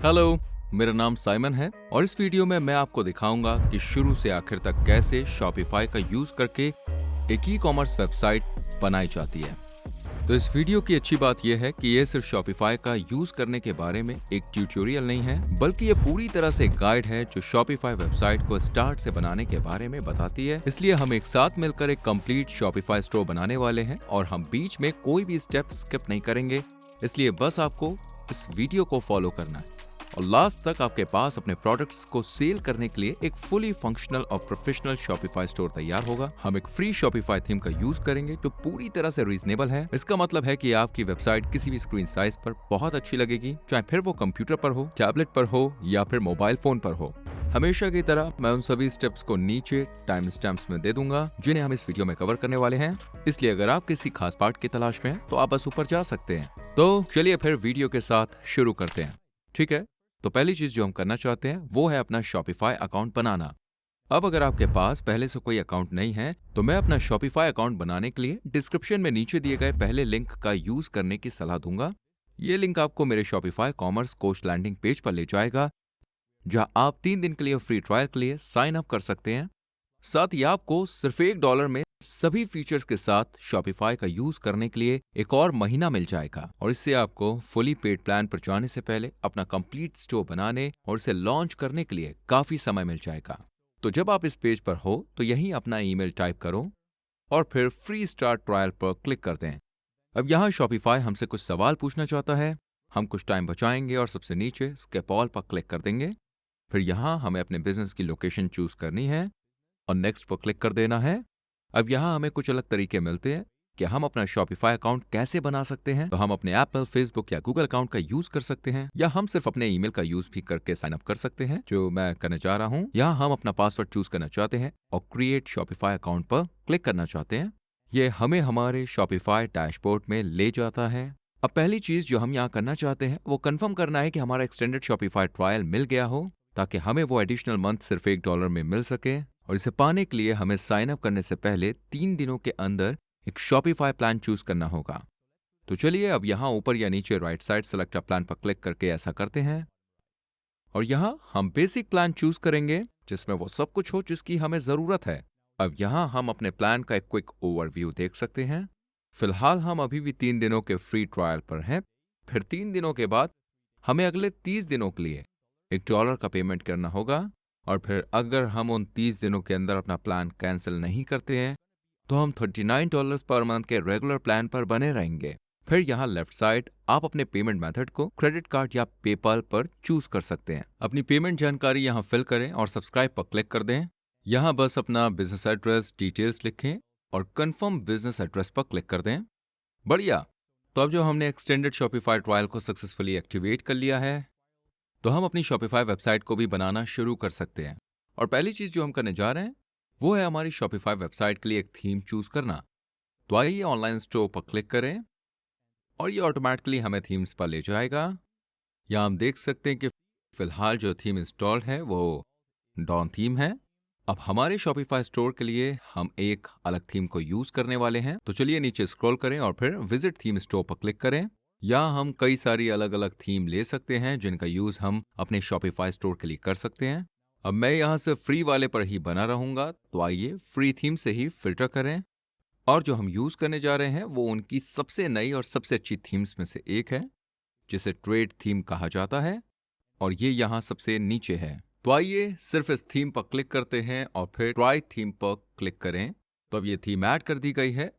Hello, मेरा नाम Simon है और इस वीडियो में मैं आपको दिखाऊंगा कि शुरू से आखिर तक कैसे शॉपिफाई का यूज करके एक ई कॉमर्स वेबसाइट बनाई जाती है। तो इस वीडियो की अच्छी बात यह है कि यह सिर्फ शॉपिफाई का यूज करने के बारे में एक ट्यूटोरियल नहीं है, बल्कि यह पूरी तरह से एक गाइड है जो शॉपिफाई वेबसाइट को स्टार्ट से बनाने के बारे में बताती है। इसलिए हम एक साथ मिलकर एक कंप्लीट शॉपिफाई स्टोर बनाने वाले हैं और हम बीच में कोई भी स्टेप स्किप नहीं करेंगे। इसलिए बस आपको इस वीडियो को फॉलो करना है और लास्ट तक आपके पास अपने प्रोडक्ट्स को सेल करने के लिए एक फुली फंक्शनल और प्रोफेशनल शॉपिफाई स्टोर तैयार होगा। हम एक फ्री शॉपिफाई थीम का यूज करेंगे जो पूरी तरह से रीजनेबल है। इसका मतलब है कि आपकी वेबसाइट किसी भी स्क्रीन साइज पर बहुत अच्छी लगेगी, चाहे फिर वो कंप्यूटर पर हो, टैबलेट पर हो या फिर मोबाइल फोन पर हो। हमेशा की तरह मैं उन सभी स्टेप्स को नीचे टाइम स्टैम्प्स में दे दूंगा जिन्हें हम इस वीडियो में कवर करने वाले हैं। इसलिए अगर आप किसी खास पार्ट की तलाश में हैं तो आप बस ऊपर जा सकते हैं। तो चलिए फिर वीडियो के साथ शुरू करते हैं। ठीक है, तो पहली चीज जो हम करना चाहते हैं वो है अपना शॉपिफाई अकाउंट बनाना। अब अगर आपके पास पहले से कोई अकाउंट नहीं है तो मैं अपना शॉपिफाई अकाउंट बनाने के लिए डिस्क्रिप्शन में नीचे दिए गए पहले लिंक का यूज करने की सलाह दूंगा। ये लिंक आपको मेरे Shopify commerce course landing page पर ले जाएगा, जहां आप 3 दिन के लिए फ्री ट्रायल के लिए साइन अप कर सकते हैं। साथ ही आपको सिर्फ $1 में सभी फीचर्स के साथ शॉपिफाई का यूज करने के लिए एक और महीना मिल जाएगा और इससे आपको फुली पेड प्लान पर जाने से पहले अपना कंप्लीट स्टोर बनाने और इसे लॉन्च करने के लिए काफी समय मिल जाएगा। तो जब आप इस पेज पर हो तो यहीं अपना ईमेल टाइप करो और फिर फ्री स्टार्ट ट्रायल पर क्लिक कर दें। अब यहाँ शॉपिफाई हमसे कुछ सवाल पूछना चाहता है। हम कुछ टाइम बचाएंगे और सबसे नीचे स्किप ऑल पर क्लिक कर देंगे। फिर यहाँ हमें अपने बिजनेस की लोकेशन चूज करनी है और नेक्स्ट पर क्लिक कर देना है। अब यहाँ हमें कुछ अलग तरीके मिलते हैं कि हम अपना शॉपिफाई अकाउंट कैसे बना सकते हैं। तो हम अपने एप्पल, फेसबुक या गूगल अकाउंट का यूज कर सकते हैं या हम सिर्फ अपने ईमेल का यूज भी करके साइन अप कर सकते हैं, जो मैं करने जा रहा हूँ। यहाँ हम अपना पासवर्ड चूज करना चाहते हैं और क्रिएट शॉपिफाई अकाउंट पर क्लिक करना चाहते हैं। ये हमें हमारे शॉपिफाई डैशबोर्ड में ले जाता है। अब पहली चीज जो हम यहाँ करना चाहते हैं वो कंफर्म करना है कि हमारा एक्सटेंडेड शॉपिफाई ट्रायल मिल गया हो, ताकि हमें वो एडिशनल मंथ सिर्फ $1 में मिल सके। और इसे पाने के लिए हमें साइन अप करने से पहले 3 दिनों के अंदर एक शॉपिफाई प्लान चूज करना होगा। तो चलिए अब यहाँ ऊपर या नीचे right side select a plan पर क्लिक करके ऐसा करते हैं और यहाँ हम बेसिक प्लान चूज करेंगे जिसमें वो सब कुछ हो जिसकी हमें जरूरत है। अब यहाँ हम अपने प्लान का एक क्विक ओवरव्यू देख सकते हैं। फिलहाल हम अभी भी 3 दिनों के फ्री ट्रायल पर हैं। फिर 3 दिनों के बाद हमें अगले 30 दिनों के लिए $1 का पेमेंट करना होगा और फिर अगर हम उन 30 दिनों के अंदर अपना प्लान कैंसिल नहीं करते हैं तो हम $39 पर मंथ के रेगुलर प्लान पर बने रहेंगे। फिर यहाँ लेफ्ट साइड आप अपने पेमेंट मेथड को क्रेडिट कार्ड या पेपाल पर चूज कर सकते हैं। अपनी पेमेंट जानकारी यहाँ फिल करें और सब्सक्राइब पर क्लिक कर दें। यहाँ बस अपना बिजनेस एड्रेस डिटेल्स लिखें और कंफर्म बिजनेस एड्रेस पर क्लिक कर दें। बढ़िया। तो अब जो हमने एक्सटेंडेड शॉपिफाई ट्रायल को सक्सेसफुली एक्टिवेट कर लिया है तो हम अपनी शॉपिफाई वेबसाइट को भी बनाना शुरू कर सकते हैं। और पहली चीज जो हम करने जा रहे हैं वो है हमारी शॉपिफाई वेबसाइट के लिए एक थीम चूज करना। तो आइए ऑनलाइन स्टोर पर क्लिक करें और ये ऑटोमेटिकली हमें थीम्स पर ले जाएगा। यहाँ हम देख सकते हैं कि फिलहाल जो थीम इंस्टॉल्ड है वो डॉन थीम है। अब हमारे शॉपिफाई स्टोर के लिए हम एक अलग थीम को यूज करने वाले हैं। तो चलिए नीचे स्क्रॉल करें और फिर विजिट थीम स्टोर पर क्लिक करें। यहाँ हम कई सारी अलग अलग थीम ले सकते हैं जिनका यूज हम अपने शॉपिफाई स्टोर के लिए कर सकते हैं। अब मैं यहाँ से फ्री वाले पर ही बना रहूंगा, तो आइए फ्री थीम से ही फिल्टर करें और जो हम यूज करने जा रहे हैं वो उनकी सबसे नई और सबसे अच्छी थीम्स में से एक है, जिसे ट्रेड थीम कहा जाता है और ये यहाँ सबसे नीचे है। तो आइए सिर्फ इस थीम पर क्लिक करते हैं और फिर ट्राई थीम पर क्लिक करें। तो अब ये थीम ऐड कर दी गई है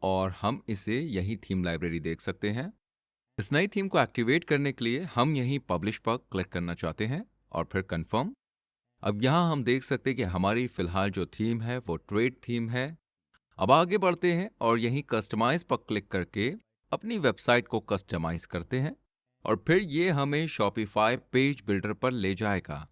और हम इसे यही थीम लाइब्रेरी देख सकते हैं। इस नई थीम को एक्टिवेट करने के लिए हम यहीं पब्लिश पर क्लिक करना चाहते हैं और फिर कंफर्म। अब यहाँ हम देख सकते हैं कि हमारी फिलहाल जो थीम है वो ट्रेड थीम है। अब आगे बढ़ते हैं और यहीं कस्टमाइज पर क्लिक करके अपनी वेबसाइट को कस्टमाइज करते हैं और फिर ये हमें शॉपिफाई पेज बिल्डर पर ले जाएगा।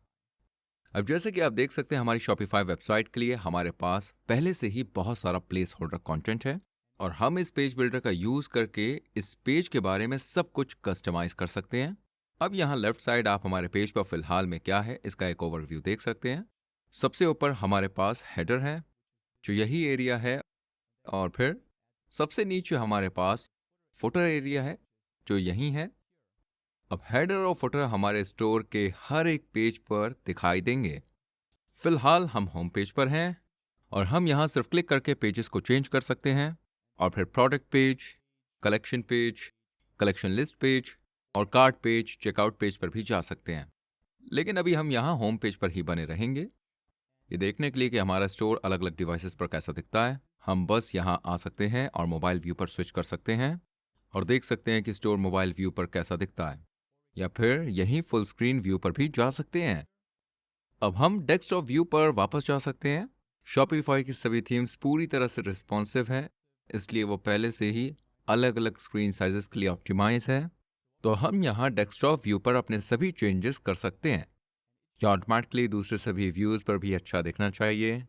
अब जैसे कि आप देख सकते हैं हमारी शॉपिफाई वेबसाइट के लिए हमारे पास पहले से ही बहुत सारा प्लेस होल्डर कंटेंट है और हम इस पेज बिल्डर का यूज करके इस पेज के बारे में सब कुछ कस्टमाइज कर सकते हैं। अब यहाँ लेफ्ट साइड आप हमारे पेज पर फिलहाल में क्या है इसका एक ओवरव्यू देख सकते हैं। सबसे ऊपर हमारे पास हेडर है जो यही एरिया है और फिर सबसे नीचे हमारे पास फुटर एरिया है जो यही है। अब हेडर और फुटर हमारे स्टोर के हर एक पेज पर दिखाई देंगे। फिलहाल हम होम पेज पर हैं और हम यहाँ सिर्फ क्लिक करके पेजेस को चेंज कर सकते हैं और फिर product page, collection list page और कार्ट पेज, चेकआउट पेज पर भी जा सकते हैं। लेकिन अभी हम यहाँ होम पेज पर ही बने रहेंगे। ये देखने के लिए कि हमारा स्टोर अलग अलग डिवाइसेस पर कैसा दिखता है, हम बस यहाँ आ सकते हैं और मोबाइल व्यू पर स्विच कर सकते हैं और देख सकते हैं कि स्टोर मोबाइल व्यू पर कैसा दिखता है, या फिर यहीं फुल स्क्रीन व्यू पर भी जा सकते हैं। अब हम डेस्कटॉप व्यू पर वापस जा सकते हैं। शॉपिफाई की सभी थीम्स पूरी तरह से रिस्पॉन्सिव हैं, इसलिए वो पहले से ही अलग अलग स्क्रीन साइजेस के लिए ऑप्टिमाइज है। तो हम यहाँ डेस्कटॉप व्यू पर अपने सभी चेंजेस कर सकते हैं। यह ऑटोमेटिकली दूसरे सभी व्यूज पर भी अच्छा दिखना चाहिए।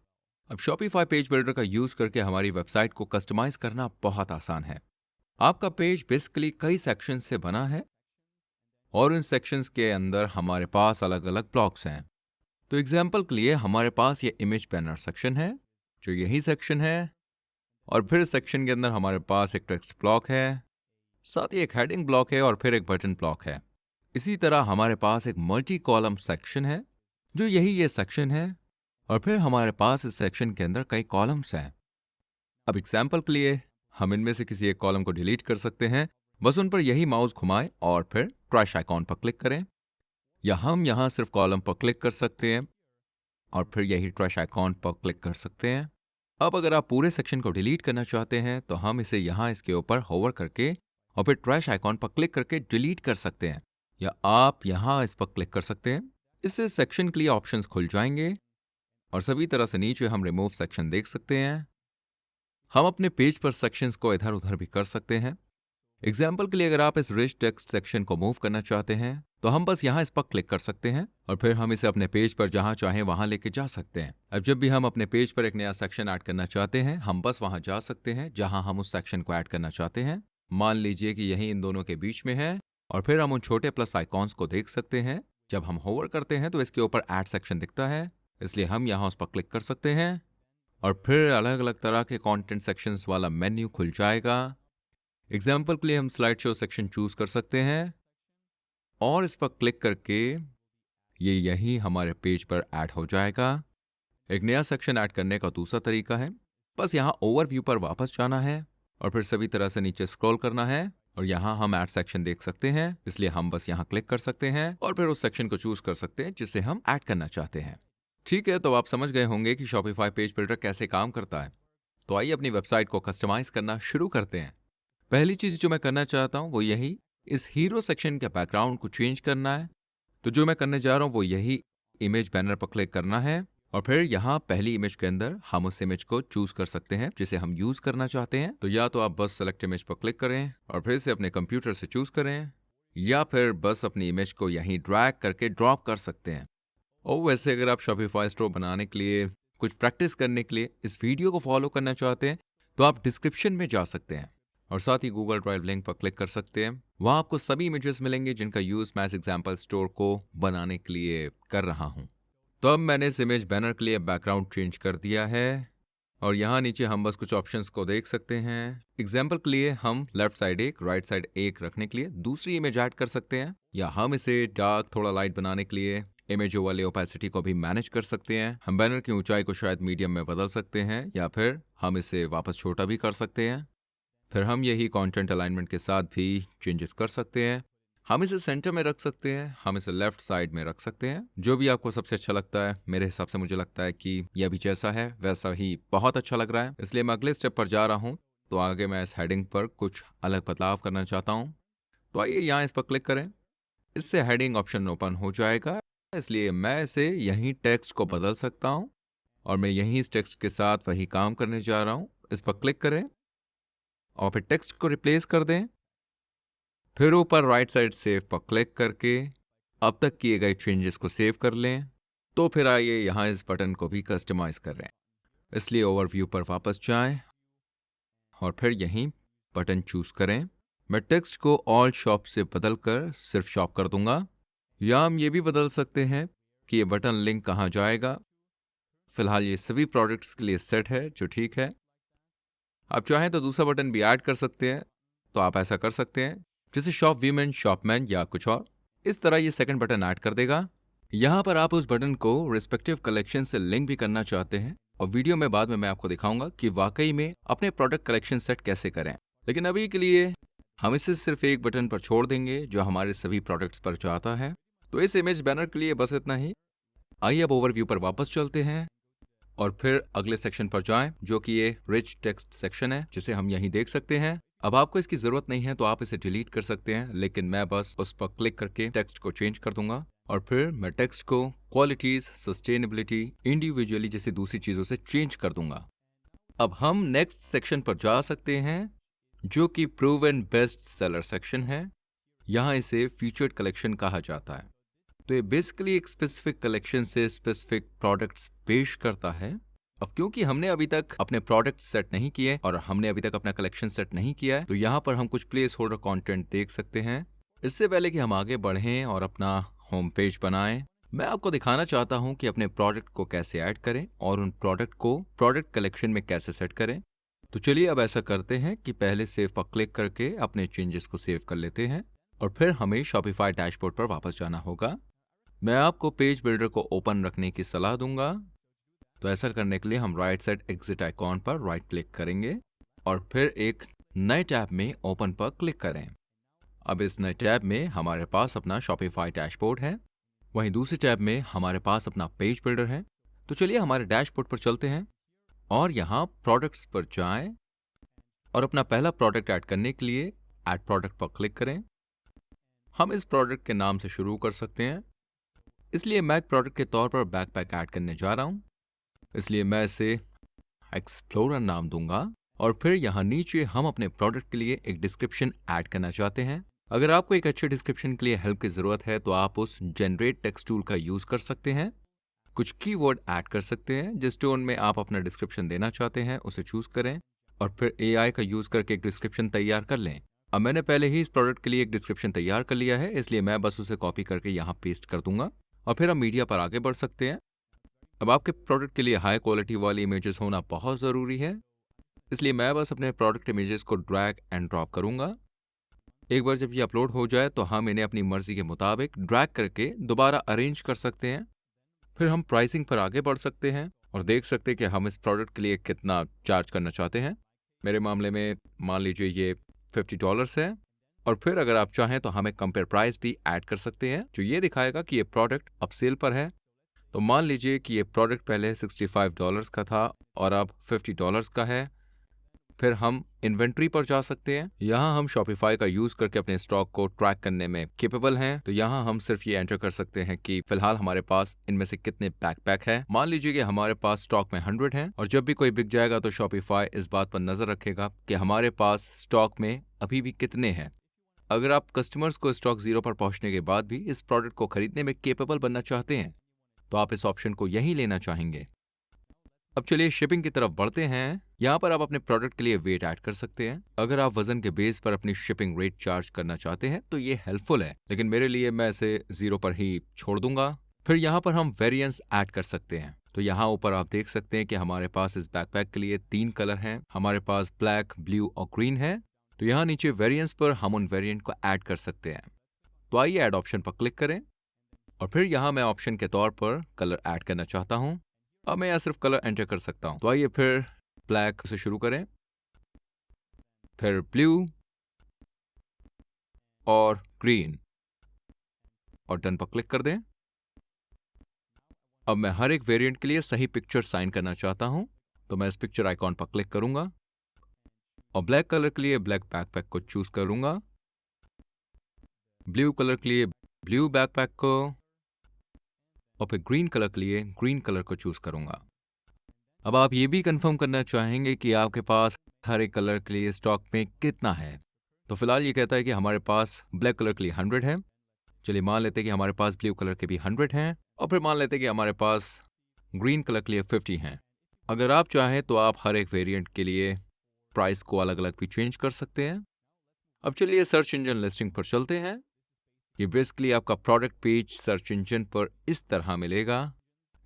अब शॉपिफाई पेज बिल्डर का यूज करके हमारी वेबसाइट को कस्टमाइज करना बहुत आसान है। आपका पेज बेसिकली कई सेक्शन से बना है और उन सेक्शंस के अंदर हमारे पास अलग अलग ब्लॉक्स हैं। तो एग्जाम्पल के लिए हमारे पास ये इमेज बैनर सेक्शन है, जो यही सेक्शन है, और फिर सेक्शन के अंदर हमारे पास एक टेक्स्ट ब्लॉक है, साथ ही एक हेडिंग ब्लॉक है और फिर एक बटन ब्लॉक है। इसी तरह हमारे पास एक मल्टी कॉलम सेक्शन है, जो यही ये सेक्शन है, और फिर हमारे पास इस सेक्शन के अंदर कई कॉलम्स हैं। अब एग्जाम्पल के लिए हम इनमें से किसी एक कॉलम को डिलीट कर सकते हैं। बस उन पर यही माउस घुमाएं और फिर ट्रैश आइकॉन पर क्लिक करें, या हम यहाँ सिर्फ कॉलम पर क्लिक कर सकते हैं और फिर यही ट्रैश आइकॉन पर क्लिक कर सकते हैं। अब अगर आप पूरे सेक्शन को डिलीट करना चाहते हैं तो हम इसे यहाँ इसके ऊपर होवर करके और फिर ट्रैश आइकॉन पर क्लिक करके डिलीट कर सकते हैं, या आप यहाँ इस पर क्लिक कर सकते हैं। इससे सेक्शन के लिए ऑप्शंस खुल जाएंगे और सभी तरह से नीचे हम रिमूव सेक्शन देख सकते हैं। हम अपने पेज पर सेक्शंस को इधर उधर भी कर सकते हैं। एग्जाम्पल के लिए अगर आप इस रिच टेक्स्ट सेक्शन को मूव करना चाहते हैं तो हम बस यहाँ इस पर क्लिक कर सकते हैं और फिर हम इसे अपने पेज पर जहाँ चाहें वहाँ लेके जा सकते हैं। अब जब भी हम अपने पेज पर एक नया सेक्शन ऐड करना चाहते हैं, हम बस वहाँ जा सकते हैं जहाँ हम उस सेक्शन को ऐड करना चाहते हैं। मान लीजिए कि यही इन दोनों के बीच में है, और फिर हम उन छोटे प्लस आइकॉन्स को देख सकते हैं। जब हम होवर करते हैं तो इसके ऊपर ऐड सेक्शन दिखता है, इसलिए हम यहाँ उस पर क्लिक कर सकते हैं और फिर अलग अलग तरह के कंटेंट सेक्शंस वाला मेन्यू खुल जाएगा। एग्जाम्पल के लिए हम स्लाइड शो सेक्शन चूज कर सकते हैं और इस पर क्लिक करके ये यही हमारे पेज पर ऐड हो जाएगा। एक नया सेक्शन ऐड करने का दूसरा तरीका है, बस यहाँ ओवरव्यू पर वापस जाना है और फिर सभी तरह से नीचे स्क्रॉल करना है और यहाँ हम ऐड सेक्शन देख सकते हैं, इसलिए हम बस यहाँ क्लिक कर सकते हैं और फिर उस सेक्शन को चूज कर सकते हैं जिसे हम ऐड करना चाहते हैं। ठीक है, तो आप समझ गए होंगे कि शॉपिफाई पेज बिल्डर कैसे काम करता है। तो आइए अपनी वेबसाइट को कस्टमाइज करना शुरू करते हैं। पहली चीज जो मैं करना चाहता हूं वो यही इस हीरो सेक्शन के बैकग्राउंड को चेंज करना है। तो जो मैं करने जा रहा हूं वो यही इमेज बैनर पर क्लिक करना है और फिर यहाँ पहली इमेज के अंदर हम उस इमेज को चूज कर सकते हैं जिसे हम यूज करना चाहते हैं। तो या तो आप बस सेलेक्ट इमेज पर क्लिक करें और फिर से अपने कंप्यूटर से चूज करें, या फिर बस अपनी इमेज को यहीं ड्रैग करके ड्रॉप कर सकते हैं। और वैसे अगर आप शॉपिफाई स्टोर बनाने के लिए कुछ प्रैक्टिस करने के लिए इस वीडियो को फॉलो करना चाहते हैं तो आप डिस्क्रिप्शन में जा सकते हैं और साथ ही गूगल ड्राइव लिंक पर क्लिक कर सकते हैं। वहां आपको सभी इमेजेस मिलेंगे जिनका यूज मैं इस एग्जाम्पल स्टोर को बनाने के लिए कर रहा हूं। तो अब मैंने इस इमेज बैनर के लिए बैकग्राउंड चेंज कर दिया है और यहाँ नीचे हम बस कुछ ऑप्शंस को देख सकते हैं। एग्जाम्पल के लिए हम लेफ्ट साइड एक, राइट साइड एक रखने के लिए दूसरी इमेज ऐड कर सकते हैं, या हम इसे डार्क थोड़ा लाइट बनाने के लिए इमेज वाले ओपेसिटी को भी मैनेज कर सकते हैं। हम बैनर की ऊंचाई को शायद मीडियम में बदल सकते हैं या फिर हम इसे वापस छोटा भी कर सकते हैं। फिर हम यही कंटेंट अलाइनमेंट के साथ भी चेंजेस कर सकते हैं। हम इसे सेंटर में रख सकते हैं, हम इसे लेफ्ट साइड में रख सकते हैं, जो भी आपको सबसे अच्छा लगता है। मेरे हिसाब से मुझे लगता है कि यह भी जैसा है वैसा ही बहुत अच्छा लग रहा है, इसलिए मैं अगले स्टेप पर जा रहा हूँ। तो आगे मैं इस हेडिंग पर कुछ अलग बदलाव करना चाहता हूँ। तो आइए यहाँ इस पर क्लिक करें, इससे हेडिंग ऑप्शन ओपन हो जाएगा, इसलिए मैं इसे यहीं टेक्स्ट को बदल सकता हूँ और मैं यहीं इस टेक्स्ट के साथ वही काम करने जा रहा हूँ। इस पर क्लिक करें और फिर टेक्स्ट को रिप्लेस कर दें, फिर ऊपर राइट साइड सेव पर क्लिक करके अब तक किए गए चेंजेस को सेव कर लें। तो फिर आइए यहाँ इस बटन को भी कस्टमाइज कर रहे हैं, इसलिए ओवरव्यू पर वापस जाएं और फिर यहीं बटन चूज करें। मैं टेक्स्ट को ऑल शॉप से बदलकर सिर्फ शॉप कर दूंगा, या हम ये भी बदल सकते हैं कि ये बटन लिंक कहाँ जाएगा। फिलहाल ये सभी प्रोडक्ट्स के लिए सेट है, जो ठीक है। आप चाहें तो दूसरा बटन भी ऐड कर सकते हैं, तो आप ऐसा कर सकते हैं। जैसे शॉप वीमेन, शॉपमैन या कुछ और। इस तरह ये सेकंड बटन ऐड कर देगा। यहाँ पर आप उस बटन को रिस्पेक्टिव कलेक्शन से लिंक भी करना चाहते हैं और वीडियो में बाद में मैं आपको दिखाऊंगा कि वाकई में अपने प्रोडक्ट कलेक्शन सेट कैसे करें। लेकिन अभी के लिए हम इसे सिर्फ एक बटन पर छोड़ देंगे जो हमारे सभी प्रोडक्ट्स पर जाता है। तो इस इमेज बैनर के लिए बस इतना ही। आइए अब ओवरव्यू पर वापस चलते हैं और फिर अगले सेक्शन पर जाएं, जो कि ये रिच टेक्स्ट सेक्शन है, जिसे हम यहीं देख सकते हैं। अब आपको इसकी जरूरत नहीं है तो आप इसे डिलीट कर सकते हैं, लेकिन मैं बस उस पर क्लिक करके टेक्स्ट को चेंज कर दूंगा और फिर मैं टेक्स्ट को क्वालिटीज, सस्टेनेबिलिटी, इंडिविजुअली जैसी दूसरी चीजों से चेंज कर दूंगा। अब हम नेक्स्ट सेक्शन पर जा सकते हैं, जो कि प्रूवन बेस्ट सेलर सेक्शन है। यहाँ इसे फीचर्ड कलेक्शन कहा जाता है। तो ये बेसिकली एक स्पेसिफिक कलेक्शन से स्पेसिफिक प्रोडक्ट्स पेश करता है। अब क्योंकि हमने अभी तक अपने प्रोडक्ट सेट नहीं किए और हमने अभी तक अपना कलेक्शन सेट नहीं किया है, तो यहाँ पर हम कुछ प्लेस होल्डर कंटेंट देख सकते हैं। इससे पहले कि हम आगे बढ़ें और अपना होम पेज बनाएं, मैं आपको दिखाना चाहता हूं कि अपने प्रोडक्ट को कैसे ऐड करें और उन प्रोडक्ट को प्रोडक्ट कलेक्शन में कैसे सेट करें। तो चलिए अब ऐसा करते हैं कि पहले सेव पर क्लिक करके अपने चेंजेस को सेव कर लेते हैं और फिर हमें शॉपिफाई डैशबोर्ड पर वापस जाना होगा। मैं आपको पेज बिल्डर को ओपन रखने की सलाह दूंगा। तो ऐसा करने के लिए हम राइट साइड एग्जिट आइकॉन पर राइट क्लिक करेंगे और फिर एक नए टैब में ओपन पर क्लिक करें। अब इस नए टैब में हमारे पास अपना शॉपिफाई डैशबोर्ड है, वहीं दूसरे टैब में हमारे पास अपना पेज बिल्डर है। तो चलिए हमारे डैशबोर्ड पर चलते हैं और यहाँ प्रोडक्ट्स पर जाएं और अपना पहला प्रोडक्ट ऐड करने के लिए ऐड प्रोडक्ट पर क्लिक करें। हम इस प्रोडक्ट के नाम से शुरू कर सकते हैं, इसलिए मैं प्रोडक्ट के तौर पर बैकपैक ऐड करने जा रहा हूं, इसलिए मैं इसे एक्सप्लोरर नाम दूंगा। और फिर यहाँ नीचे हम अपने प्रोडक्ट के लिए एक डिस्क्रिप्शन ऐड करना चाहते हैं। अगर आपको एक अच्छे डिस्क्रिप्शन के लिए हेल्प की जरूरत है तो आप उस जनरेट टेक्स्ट टूल का यूज कर सकते हैं। कुछ कीवर्ड ऐड कर सकते हैं, जिस टोन में आप अपना डिस्क्रिप्शन देना चाहते हैं उसे चूज करें और फिर एआई का यूज करके एक डिस्क्रिप्शन तैयार कर लें। अब मैंने पहले ही इस प्रोडक्ट के लिए एक डिस्क्रिप्शन तैयार कर लिया है, इसलिए मैं बस उसे कॉपी करके यहाँ पेस्ट कर दूंगा और फिर हम मीडिया पर आगे बढ़ सकते हैं। अब आपके प्रोडक्ट के लिए हाई क्वालिटी वाली इमेजेस होना बहुत ज़रूरी है, इसलिए मैं बस अपने प्रोडक्ट इमेजेस को ड्रैग एंड ड्रॉप करूंगा। एक बार जब ये अपलोड हो जाए तो हम इन्हें अपनी मर्जी के मुताबिक ड्रैग करके दोबारा अरेंज कर सकते हैं। फिर हम प्राइसिंग पर आगे बढ़ सकते हैं और देख सकते हैं कि हम इस प्रोडक्ट के लिए कितना चार्ज करना चाहते हैं। मेरे मामले में मान लीजिए ये $50 है और फिर अगर आप चाहें तो हम एक कंपेयर प्राइस भी ऐड कर सकते हैं, जो ये दिखाएगा कि ये प्रोडक्ट अब सेल पर है। तो मान लीजिए कि ये प्रोडक्ट पहले $65 का था और अब $50 का है। फिर हम इन्वेंट्री पर जा सकते हैं। यहाँ हम शॉपिफाई का यूज करके अपने स्टॉक को ट्रैक करने में केपेबल हैं। तो यहाँ हम सिर्फ ये एंटर कर सकते हैं कि फिलहाल हमारे पास इनमें से कितने बैकपैक है। मान लीजिए कि हमारे पास स्टॉक में 100 है और जब भी कोई बिक जाएगा तो शॉपिफाई इस बात पर नजर रखेगा कि हमारे पास स्टॉक में अभी भी कितने हैं। अगर आप कस्टमर्स को स्टॉक 0 पर पहुंचने के बाद भी इस प्रोडक्ट को खरीदने में केपेबल बनना चाहते हैं तो आप इस ऑप्शन को यहीं लेना चाहेंगे। अब चलिए शिपिंग की तरफ बढ़ते हैं। यहाँ पर आप अपने प्रोडक्ट के लिए वेट ऐड कर सकते हैं। अगर आप वजन के बेस पर अपनी शिपिंग रेट चार्ज करना चाहते हैं तो ये हेल्पफुल है, लेकिन मेरे लिए मैं इसे 0 पर ही छोड़ दूंगा। फिर यहाँ पर हम वेरिएंस ऐड कर सकते हैं। तो यहाँ ऊपर आप देख सकते हैं कि हमारे पास इस बैकपैक के लिए 3 कलर हैं। हमारे पास ब्लैक, ब्लू और ग्रीन है। तो यहाँ नीचे वेरिएंस पर हम उन वेरिएंट को ऐड कर सकते हैं। तो आइए ऐड ऑप्शन पर क्लिक करें और फिर यहाँ मैं ऑप्शन के तौर पर कलर ऐड करना चाहता हूँ। अब मैं यहाँ सिर्फ कलर एंटर कर सकता हूँ। तो आइए फिर ब्लैक से शुरू करें, फिर ब्लू और ग्रीन और डन पर क्लिक कर दें। अब मैं हर एक वेरिएंट के लिए सही पिक्चर साइन करना चाहता हूं, तो मैं इस पिक्चर आइकॉन पर क्लिक करूंगा और ब्लैक कलर के लिए ब्लैक बैकपैक को चूज करूंगा, ब्लू कलर के लिए ब्लू बैकपैक को और फिर ग्रीन कलर के लिए ग्रीन कलर को चूज करूंगा। अब आप ये भी कंफर्म करना चाहेंगे कि आपके पास हर एक कलर के लिए स्टॉक में कितना है। तो फिलहाल ये कहता है कि हमारे पास ब्लैक कलर के लिए 100 है। चलिए मान लेते हैं कि हमारे पास ब्लू कलर के भी 100 हैं और फिर मान लेते हैं कि हमारे पास ग्रीन कलर के लिए 50 हैं। अगर आप चाहें तो आप हर एक वेरिएंट के लिए प्राइस को अलग अलग भी चेंज कर सकते हैं। अब चलिए सर्च इंजन लिस्टिंग पर चलते हैं। ये बेसिकली आपका प्रोडक्ट पेज सर्च इंजन पर इस तरह मिलेगा,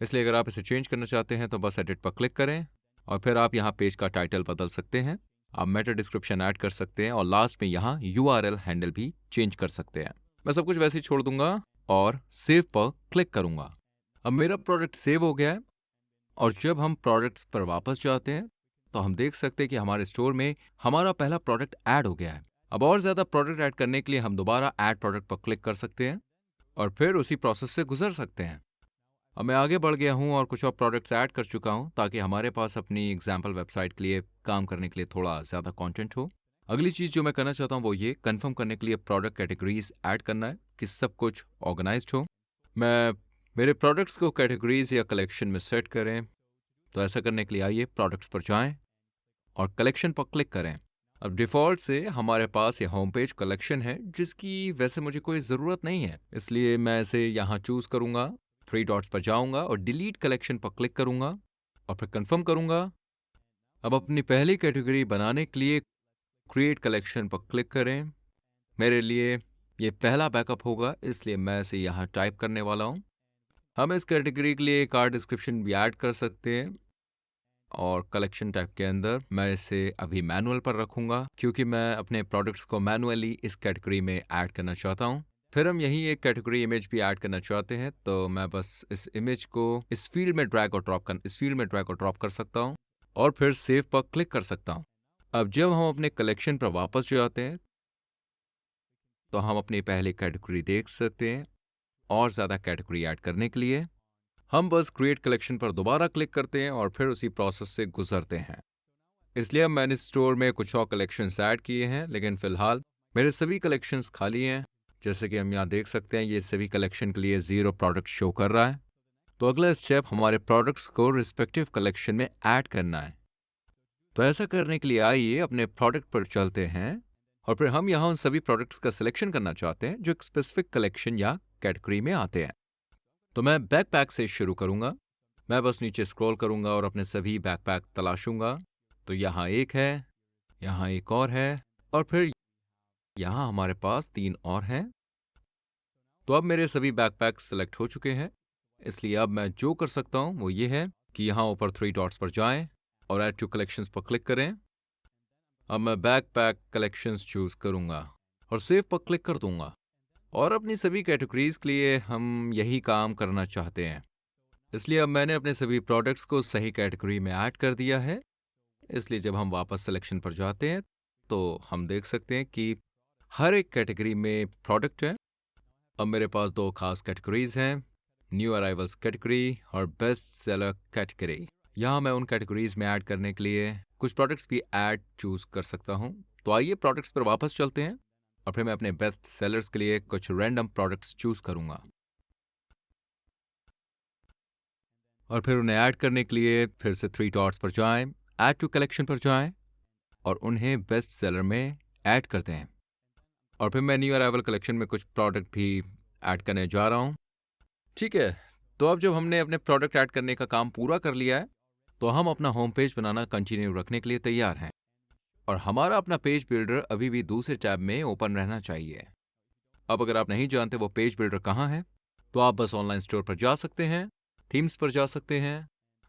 इसलिए अगर आप इसे चेंज करना चाहते हैं तो बस एडिट पर क्लिक करें और फिर आप यहाँ पेज का टाइटल बदल सकते हैं। आप मेटा डिस्क्रिप्शन ऐड कर सकते हैं और लास्ट में यहाँ URL हैंडल भी चेंज कर सकते हैं। मैं सब कुछ वैसे ही छोड़ दूंगा और सेव पर क्लिक करूंगा। अब मेरा प्रोडक्ट सेव हो गया है और जब हम प्रोडक्ट्स पर वापस जाते हैं तो हम देख सकते हैं कि हमारे स्टोर में हमारा पहला प्रोडक्ट ऐड हो गया है। अब और ज़्यादा प्रोडक्ट ऐड करने के लिए हम दोबारा ऐड प्रोडक्ट पर क्लिक कर सकते हैं और फिर उसी प्रोसेस से गुजर सकते हैं। अब मैं आगे बढ़ गया हूँ और कुछ और प्रोडक्ट्स ऐड कर चुका हूँ ताकि हमारे पास अपनी एग्जाम्पल वेबसाइट के लिए काम करने के लिए थोड़ा ज़्यादा कंटेंट हो। अगली चीज़ जो मैं करना चाहता हूँ वो ये कंफर्म करने के लिए प्रोडक्ट कैटेगरीज ऐड करना है कि सब कुछ ऑर्गेनाइज्ड हो। मैं मेरे प्रोडक्ट्स को कैटेगरीज या कलेक्शन में सेट करें, तो ऐसा करने के लिए आइए प्रोडक्ट्स पर जाएं और कलेक्शन पर क्लिक करें। अब डिफ़ॉल्ट से हमारे पास ये होम पेज कलेक्शन है जिसकी वैसे मुझे कोई ज़रूरत नहीं है, इसलिए मैं इसे यहाँ चूज़ करूँगा, 3 डॉट्स पर जाऊँगा और डिलीट कलेक्शन पर क्लिक करूँगा और फिर कंफर्म करूँगा। अब अपनी पहली कैटेगरी बनाने के लिए क्रिएट कलेक्शन पर क्लिक करें। मेरे लिए ये पहला बैकअप होगा, इसलिए मैं इसे यहाँ टाइप करने वाला हूँ। हम इस कैटेगरी के लिए कार्ड डिस्क्रिप्शन भी ऐड कर सकते हैं और कलेक्शन टाइप के अंदर मैं इसे अभी मैनुअल पर रखूंगा क्योंकि मैं अपने प्रोडक्ट्स को मैनुअली इस कैटेगरी में ऐड करना चाहता हूं। फिर हम यही एक कैटेगरी इमेज भी ऐड करना चाहते हैं, तो मैं बस इस इमेज को इस फील्ड में ड्रैग और ड्रॉप कर सकता हूं और फिर सेव पर क्लिक कर सकता हूं। अब जब हम अपने कलेक्शन पर वापस जाते हैं तो हम अपनी पहली कैटेगरी देख सकते हैं। और ज़्यादा कैटेगरी ऐड करने के लिए हम बस क्रिएट कलेक्शन पर दोबारा क्लिक करते हैं और फिर उसी प्रोसेस से गुजरते हैं। इसलिए अब मैंने स्टोर में कुछ और कलेक्शंस ऐड किए हैं, लेकिन फिलहाल मेरे सभी कलेक्शंस खाली हैं। जैसे कि हम यहाँ देख सकते हैं, ये सभी कलेक्शन के लिए 0 प्रोडक्ट शो कर रहा है। तो अगला स्टेप हमारे प्रोडक्ट्स को रिस्पेक्टिव कलेक्शन में ऐड करना है। तो ऐसा करने के लिए आइए अपने प्रोडक्ट पर चलते हैं और फिर हम यहाँ उन सभी प्रोडक्ट्स का सिलेक्शन करना चाहते हैं जो एक स्पेसिफिक कलेक्शन या कैटेगरी में आते हैं। तो मैं बैकपैक से शुरू करूंगा। मैं बस नीचे स्क्रॉल करूंगा और अपने सभी बैकपैक तलाशूंगा। तो यहाँ एक है, यहाँ एक और है और फिर यहाँ हमारे पास 3 और हैं। तो अब मेरे सभी बैकपैक सिलेक्ट हो चुके हैं, इसलिए अब मैं जो कर सकता हूँ वो ये है कि यहाँ ऊपर 3 डॉट्स पर जाएं और ऐड टू कलेक्शंस पर क्लिक करें। अब मैं बैकपैक कलेक्शंस चूज करूंगा और सेव पर क्लिक कर दूंगा और अपनी सभी कैटेगरीज के लिए हम यही काम करना चाहते हैं, इसलिए अब मैंने अपने सभी प्रोडक्ट्स को सही कैटेगरी में ऐड कर दिया है। इसलिए जब हम वापस सिलेक्शन पर जाते हैं तो हम देख सकते हैं कि हर एक कैटेगरी में प्रोडक्ट है। अब मेरे पास 2 खास कैटेगरीज हैं, न्यू अराइवल्स कैटेगरी और बेस्ट सेलर कैटेगरी। यहाँ मैं उन कैटेगरीज में ऐड करने के लिए कुछ प्रोडक्ट्स भी ऐड चूज कर सकता हूँ। तो आइए प्रोडक्ट्स पर वापस चलते हैं और फिर मैं अपने बेस्ट सेलर्स के लिए कुछ रैंडम प्रोडक्ट्स चूज करूंगा और फिर उन्हें ऐड करने के लिए फिर से 3 डॉट्स पर जाएं, ऐड टू कलेक्शन पर जाएं और उन्हें बेस्ट सेलर में ऐड करते हैं। और फिर मैं न्यू अराइवल कलेक्शन में कुछ प्रोडक्ट भी ऐड करने जा रहा हूं। ठीक है, तो अब जब हमने अपने प्रोडक्ट ऐड करने का काम पूरा कर लिया है तो हम अपना होम पेज बनाना कंटिन्यू रखने के लिए तैयार हैं और हमारा अपना पेज बिल्डर अभी भी दूसरे टैब में ओपन रहना चाहिए। अब अगर आप नहीं जानते वो पेज बिल्डर कहाँ है, तो आप बस ऑनलाइन स्टोर पर जा सकते हैं, थीम्स पर जा सकते हैं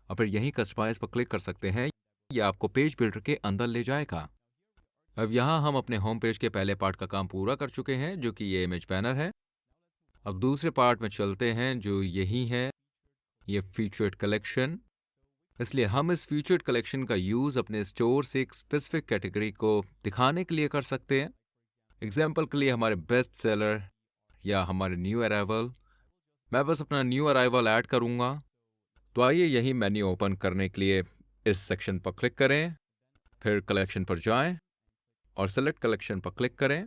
और फिर यहीं कस्टमाइज पर क्लिक कर सकते हैं। ये आपको पेज बिल्डर के अंदर ले जाएगा। अब यहाँ हम अपने होम पेज के पहले पार्ट का काम पूरा कर चुके हैं, जो कि ये इमेज बैनर है। अब दूसरे पार्ट में चलते हैं, जो यही है, ये फीचर्ड कलेक्शन। इसलिए हम इस फीचर्ड कलेक्शन का यूज अपने स्टोर से एक स्पेसिफिक कैटेगरी को दिखाने के लिए कर सकते हैं। एग्जाम्पल के लिए हमारे बेस्ट सेलर या हमारे न्यू अराइवल। मैं बस अपना न्यू अराइवल ऐड करूंगा। तो आइए यही मेन्यू ओपन करने के लिए इस सेक्शन पर क्लिक करें, फिर कलेक्शन पर जाएं और सेलेक्ट कलेक्शन पर क्लिक करें।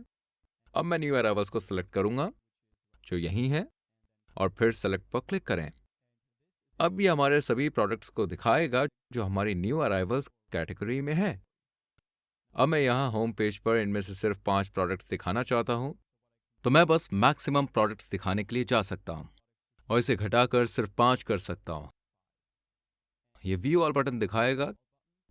अब मैं न्यू अराइवल्स को सिलेक्ट करूंगा जो यही है और फिर सेलेक्ट पर क्लिक करें। अब ये हमारे सभी प्रोडक्ट्स को दिखाएगा जो हमारी न्यू अराइवल्स कैटेगरी में है। अब मैं यहाँ होम पेज पर इनमें से सिर्फ 5 प्रोडक्ट्स दिखाना चाहता हूँ, तो मैं बस मैक्सिमम प्रोडक्ट्स दिखाने के लिए जा सकता हूँ और इसे घटाकर सिर्फ 5 कर सकता हूँ। ये व्यू ऑल बटन दिखाएगा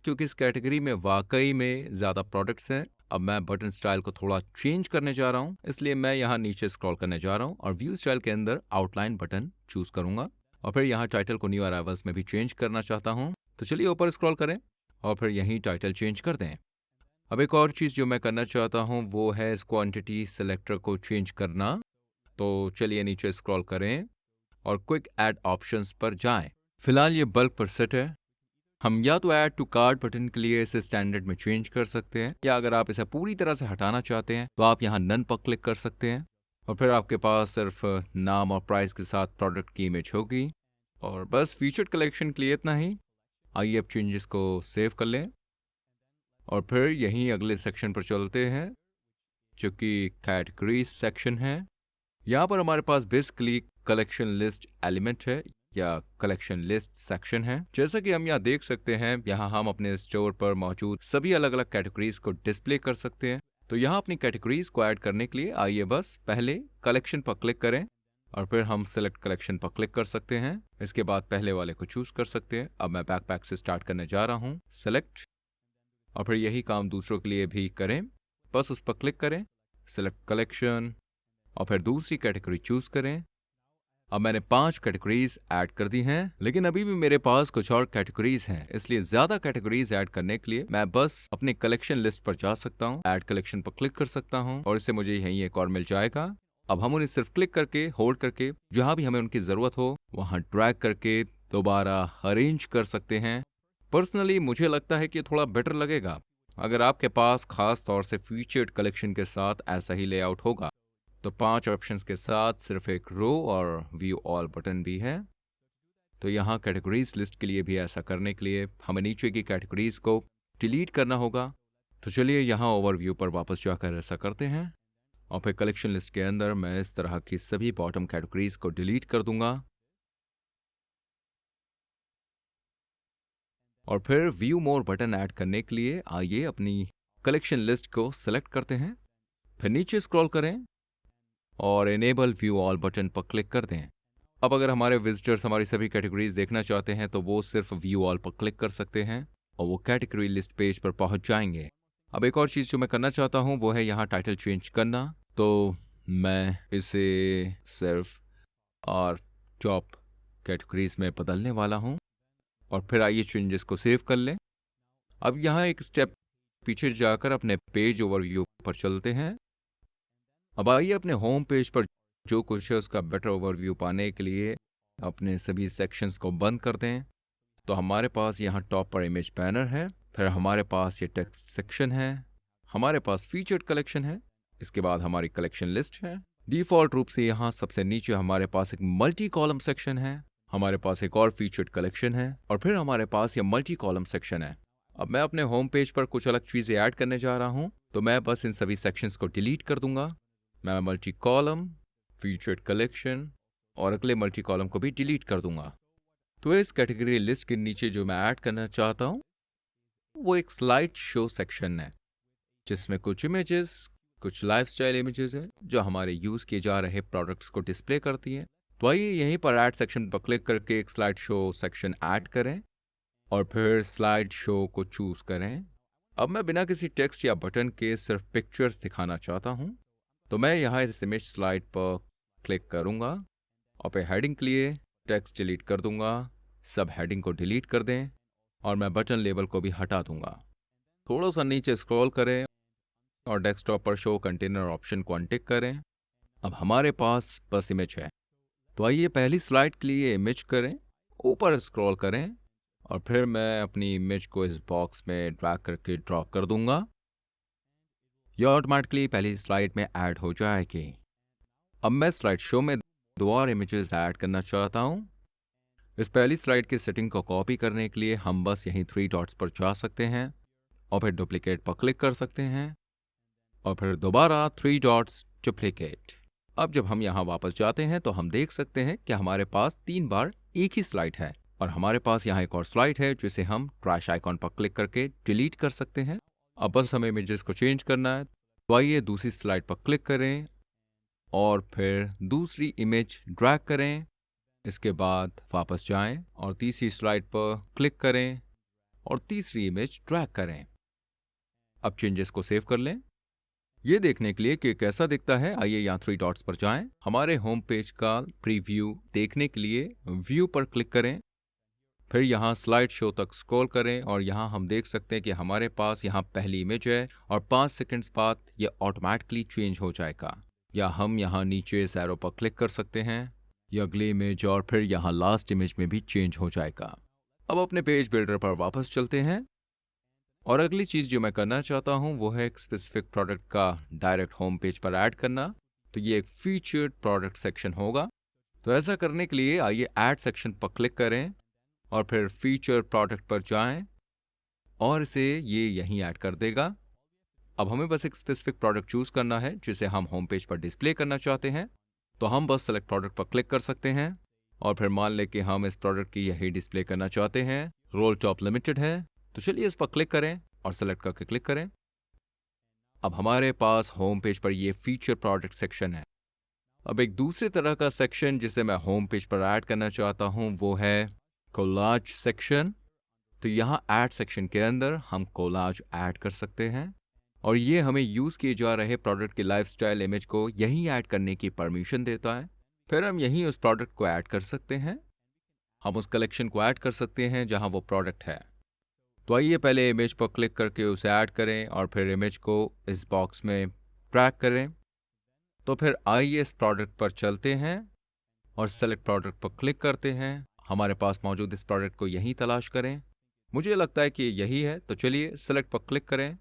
क्योंकि इस कैटेगरी में वाकई में ज़्यादा प्रोडक्ट्स हैं। अब मैं बटन स्टाइल को थोड़ा चेंज करने जा रहा हूँ, इसलिए मैं यहाँ नीचे स्क्रॉल करने जा रहा हूँ और व्यू स्टाइल के अंदर आउटलाइन बटन चूज करूंगा और फिर यहाँ टाइटल को न्यू अराइवल्स में भी चेंज करना चाहता हूँ। तो चलिए ऊपर स्क्रॉल करें और फिर यहीं टाइटल चेंज कर दें। अब एक और चीज़ जो मैं करना चाहता हूँ वो है इस क्वांटिटी सेलेक्टर को चेंज करना। तो चलिए नीचे स्क्रॉल करें और क्विक ऐड ऑप्शंस पर जाएं। फिलहाल ये बल्क पर सेट है। हम या तो ऐड टू कार्ट बटन के लिए इसे स्टैंडर्ड में चेंज कर सकते हैं, या अगर आप इसे पूरी तरह से हटाना चाहते हैं तो आप यहाँ नन पर क्लिक कर सकते हैं और फिर आपके पास सिर्फ नाम और प्राइस के साथ प्रोडक्ट की इमेज होगी। और बस फीचर्ड कलेक्शन के लिए इतना ही। आइए अब चेंजेस को सेव कर लें और फिर यहीं अगले सेक्शन पर चलते हैं जो कि कैटेगरीज सेक्शन है। यहाँ पर हमारे पास बेसिकली कलेक्शन लिस्ट एलिमेंट है या कलेक्शन लिस्ट सेक्शन है। जैसा कि हम यहाँ देख सकते हैं, यहाँ हम अपने स्टोर पर मौजूद सभी अलग अलग कैटेगरीज को डिस्प्ले कर सकते हैं। तो यहाँ अपनी कैटेगरीज को ऐड करने के लिए आइए बस पहले कलेक्शन पर क्लिक करें और फिर हम सिलेक्ट कलेक्शन पर क्लिक कर सकते हैं। इसके बाद पहले वाले को चूज कर सकते हैं। अब मैं बैकपैक से स्टार्ट करने जा रहा हूँ, सिलेक्ट, और फिर यही काम दूसरों के लिए भी करें। बस उस पर क्लिक करें, सिलेक्ट कलेक्शन और फिर दूसरी कैटेगरी चूज करें। अब मैंने 5 कैटेगरीज ऐड कर दी हैं, लेकिन अभी भी मेरे पास कुछ और कैटेगरीज हैं, इसलिए ज्यादा कैटेगरीज ऐड करने के लिए मैं बस अपने कलेक्शन लिस्ट पर जा सकता हूँ, ऐड कलेक्शन पर क्लिक कर सकता हूँ और इससे मुझे यहीं एक और मिल जाएगा। अब हम उन्हें सिर्फ क्लिक करके, होल्ड करके, जहां भी हमें उनकी जरूरत हो वहां ड्रैग करके दोबारा अरेंज कर सकते हैं। पर्सनली मुझे लगता है कि थोड़ा बेटर लगेगा अगर आपके पास खास तौर से फीचर्ड कलेक्शन के साथ ऐसा ही लेआउट होगा। तो 5 ऑप्शंस के साथ सिर्फ एक रो और व्यू ऑल बटन भी है। तो यहाँ कैटेगरीज लिस्ट के लिए भी ऐसा करने के लिए हमें नीचे की कैटेगरीज को डिलीट करना होगा। तो चलिए यहाँ ओवरव्यू पर वापस जाकर ऐसा करते हैं और फिर कलेक्शन लिस्ट के अंदर मैं इस तरह की सभी बॉटम कैटेगरीज को डिलीट कर दूंगा और फिर व्यू मोर बटन ऐड करने के लिए आइए अपनी कलेक्शन लिस्ट को सिलेक्ट करते हैं, फिर नीचे स्क्रॉल करें और इनेबल व्यू ऑल बटन पर क्लिक कर दें। अब अगर हमारे विजिटर्स हमारी सभी कैटेगरीज देखना चाहते हैं तो वो सिर्फ व्यू ऑल पर क्लिक कर सकते हैं और वो कैटेगरी लिस्ट पेज पर पहुंच जाएंगे। अब एक और चीज़ जो मैं करना चाहता हूं वो है यहाँ टाइटल चेंज करना। तो मैं इसे सिर्फ और टॉप कैटेगरीज में बदलने वाला हूं और फिर आइए चेंजेस को सेव कर लें। अब यहाँ एक स्टेप पीछे जाकर अपने पेज ओवरव्यू पर चलते हैं। अब आइए अपने होम पेज पर जो कुछ है उसका बेटर ओवरव्यू पाने के लिए अपने सभी सेक्शंस को बंद कर दें। तो हमारे पास यहाँ टॉप पर इमेज बैनर है, फिर हमारे पास ये टेक्स्ट सेक्शन है, हमारे पास फीचर्ड कलेक्शन है, इसके बाद हमारी कलेक्शन लिस्ट है। डिफॉल्ट रूप से यहाँ सबसे नीचे हमारे पास एक मल्टी कॉलम सेक्शन है, हमारे पास एक और फीचर्ड कलेक्शन है और फिर हमारे पास ये मल्टी कॉलम सेक्शन है। अब मैं अपने होम पेज पर कुछ अलग चीजें ऐड करने जा रहा हूँ, तो मैं बस इन सभी सेक्शंस को डिलीट कर दूंगा। मैं मल्टी कॉलम, फीचर्ड कलेक्शन और अगले मल्टी कॉलम को भी डिलीट कर दूंगा। तो इस कैटेगरी लिस्ट के नीचे जो मैं ऐड करना चाहता हूँ वो एक स्लाइड शो सेक्शन है, जिसमें कुछ इमेजेस, कुछ लाइफस्टाइल इमेजेस हैं जो हमारे यूज किए जा रहे प्रोडक्ट्स को डिस्प्ले करती हैं। तो आइए यहीं पर ऐड सेक्शन पर क्लिक करके एक स्लाइड शो सेक्शन ऐड करें और फिर स्लाइड शो को चूज करें। अब मैं बिना किसी टेक्स्ट या बटन के सिर्फ पिक्चर्स दिखाना चाहता हूं, तो मैं यहाँ इस इमेज स्लाइड पर क्लिक करूंगा और फिर हेडिंग के लिए टेक्स्ट डिलीट कर दूंगा, सब हेडिंग को डिलीट कर दें और मैं बटन लेबल को भी हटा दूंगा। थोड़ा सा नीचे स्क्रॉल करें और डेस्कटॉप पर शो कंटेनर ऑप्शन को अनटिक करें। अब हमारे पास बस इमेज है, तो आइए पहली स्लाइड के लिए इमेज करें, ऊपर स्क्रॉल करें और फिर मैं अपनी इमेज को इस बॉक्स में ड्रैग करके ड्रॉप कर दूंगा। यह ऑटोमेटिकली पहली स्लाइड में ऐड हो जाएगी। अब मैं स्लाइड शो में 2 और इमेजेस ऐड करना चाहता हूं। इस पहली स्लाइड की सेटिंग को कॉपी करने के लिए हम बस यहीं 3 डॉट्स पर जा सकते हैं और फिर डुप्लीकेट पर क्लिक कर सकते हैं और फिर दोबारा 3 डॉट्स डुप्लीकेट। अब जब हम यहाँ वापस जाते हैं तो हम देख सकते हैं कि हमारे पास 3 बार एक ही स्लाइड है और हमारे पास यहाँ एक और स्लाइड है जिसे हम ट्रैश आइकॉन पर क्लिक करके डिलीट कर सकते हैं। अब बस हमें इमेजेस को चेंज करना है, तो आइए दूसरी स्लाइड पर क्लिक करें और फिर दूसरी इमेज ड्रैग करें। इसके बाद वापस जाएं और तीसरी स्लाइड पर क्लिक करें और तीसरी इमेज ड्रैग करें। अब चेंजेस को सेव कर लें। ये देखने के लिए कि कैसा दिखता है, आइए यहाँ 3 डॉट्स पर जाएं। हमारे होम पेज का प्रीव्यू देखने के लिए व्यू पर क्लिक करें फिर यहाँ स्लाइड शो तक स्क्रॉल करें और यहाँ हम देख सकते हैं कि हमारे पास यहाँ पहली इमेज है और 5 सेकंड्स बाद ये ऑटोमेटिकली चेंज हो जाएगा। या हम यहाँ नीचे इस एरो पर क्लिक कर सकते हैं, ये अगली इमेज और फिर यहाँ लास्ट इमेज में भी चेंज हो जाएगा। अब अपने पेज बिल्डर पर वापस चलते हैं और अगली चीज़ जो मैं करना चाहता हूँ वो है एक स्पेसिफिक प्रोडक्ट का डायरेक्ट होम पेज पर ऐड करना। तो ये एक फीचर्ड प्रोडक्ट सेक्शन होगा। तो ऐसा करने के लिए आइए ऐड सेक्शन पर क्लिक करें और फिर फीचर प्रोडक्ट पर जाएं और इसे ये यहीं ऐड कर देगा। अब हमें बस एक स्पेसिफिक प्रोडक्ट चूज करना है जिसे हम होम पेज पर डिस्प्ले करना चाहते हैं। तो हम बस सेलेक्ट प्रोडक्ट पर क्लिक कर सकते हैं और फिर मान लें कि हम इस प्रोडक्ट की यही डिस्प्ले करना चाहते हैं। रोल टॉप लिमिटेड है, तो चलिए इस पर क्लिक करें और सेलेक्ट करके क्लिक करें। अब हमारे पास होम पेज पर ये फीचर प्रोडक्ट सेक्शन है। अब एक दूसरे तरह का सेक्शन जिसे मैं होम पेज पर ऐड करना चाहता हूं वो है कोलाज सेक्शन। तो यहाँ ऐड सेक्शन के अंदर हम कोलाज ऐड कर सकते हैं और ये हमें यूज किए जा रहे प्रोडक्ट की लाइफस्टाइल इमेज को यहीं ऐड करने की परमिशन देता है। फिर हम यहीं उस प्रोडक्ट को ऐड कर सकते हैं, हम उस कलेक्शन को ऐड कर सकते हैं जहां वो प्रोडक्ट है। तो आइए पहले इमेज पर क्लिक करके उसे ऐड करें और फिर इमेज को इस बॉक्स में ट्रैक करें। तो फिर आइए इस प्रोडक्ट पर चलते हैं और सेलेक्ट प्रोडक्ट पर क्लिक करते हैं। हमारे पास मौजूद इस प्रोडक्ट को यहीं तलाश करें। मुझे लगता है कि यही है, तो चलिए सेलेक्ट पर क्लिक करें।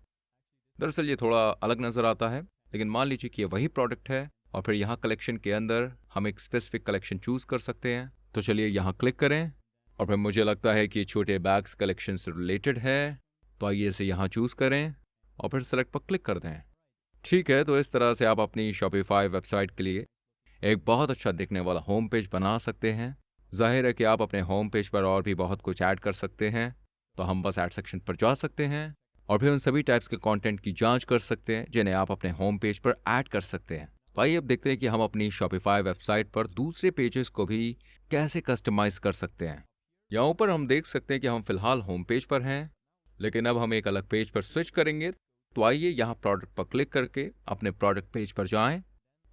दरअसल ये थोड़ा अलग नज़र आता है, लेकिन मान लीजिए कि ये वही प्रोडक्ट है और फिर यहाँ कलेक्शन के अंदर हम एक स्पेसिफिक कलेक्शन चूज कर सकते हैं। तो चलिए यहाँ क्लिक करें और फिर मुझे लगता है कि छोटे बैग्स कलेक्शन से रिलेटेड है, तो आइए इसे यहाँ चूज करें और फिर सेलेक्ट पर क्लिक कर दें। ठीक है, तो इस तरह से आप अपनी शॉपिफाई वेबसाइट के लिए एक बहुत अच्छा दिखने वाला होम पेज बना सकते हैं। जाहिर है कि आप अपने होम पेज पर और भी बहुत कुछ ऐड कर सकते हैं। तो हम बस ऐड सेक्शन पर जा सकते हैं और फिर उन सभी टाइप्स के कंटेंट की जांच कर सकते हैं जिन्हें आप अपने होम पेज पर ऐड कर सकते हैं। तो आइए अब देखते हैं कि हम अपनी शॉपिफाई वेबसाइट पर दूसरे पेजेस को भी कैसे कस्टमाइज कर सकते हैं। यहाँ ऊपर हम देख सकते हैं कि हम फिलहाल होम पेज पर हैं, लेकिन अब हम एक अलग पेज पर स्विच करेंगे। तो आइए यहाँ प्रोडक्ट पर क्लिक करके अपने प्रोडक्ट पेज पर जाएं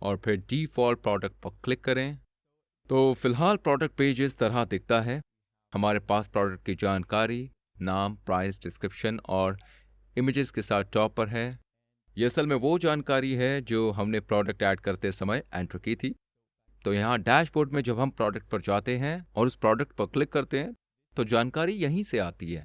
और फिर डिफॉल्ट प्रोडक्ट पर क्लिक करें। तो फिलहाल प्रोडक्ट पेज इस तरह दिखता है। हमारे पास प्रोडक्ट की जानकारी, नाम, प्राइस, डिस्क्रिप्शन और इमेजेस के साथ टॉप पर है। ये असल में वो जानकारी है जो हमने प्रोडक्ट ऐड करते समय एंटर की थी। तो यहाँ डैशबोर्ड में जब हम प्रोडक्ट पर जाते हैं और उस प्रोडक्ट पर क्लिक करते हैं तो जानकारी यहीं से आती है।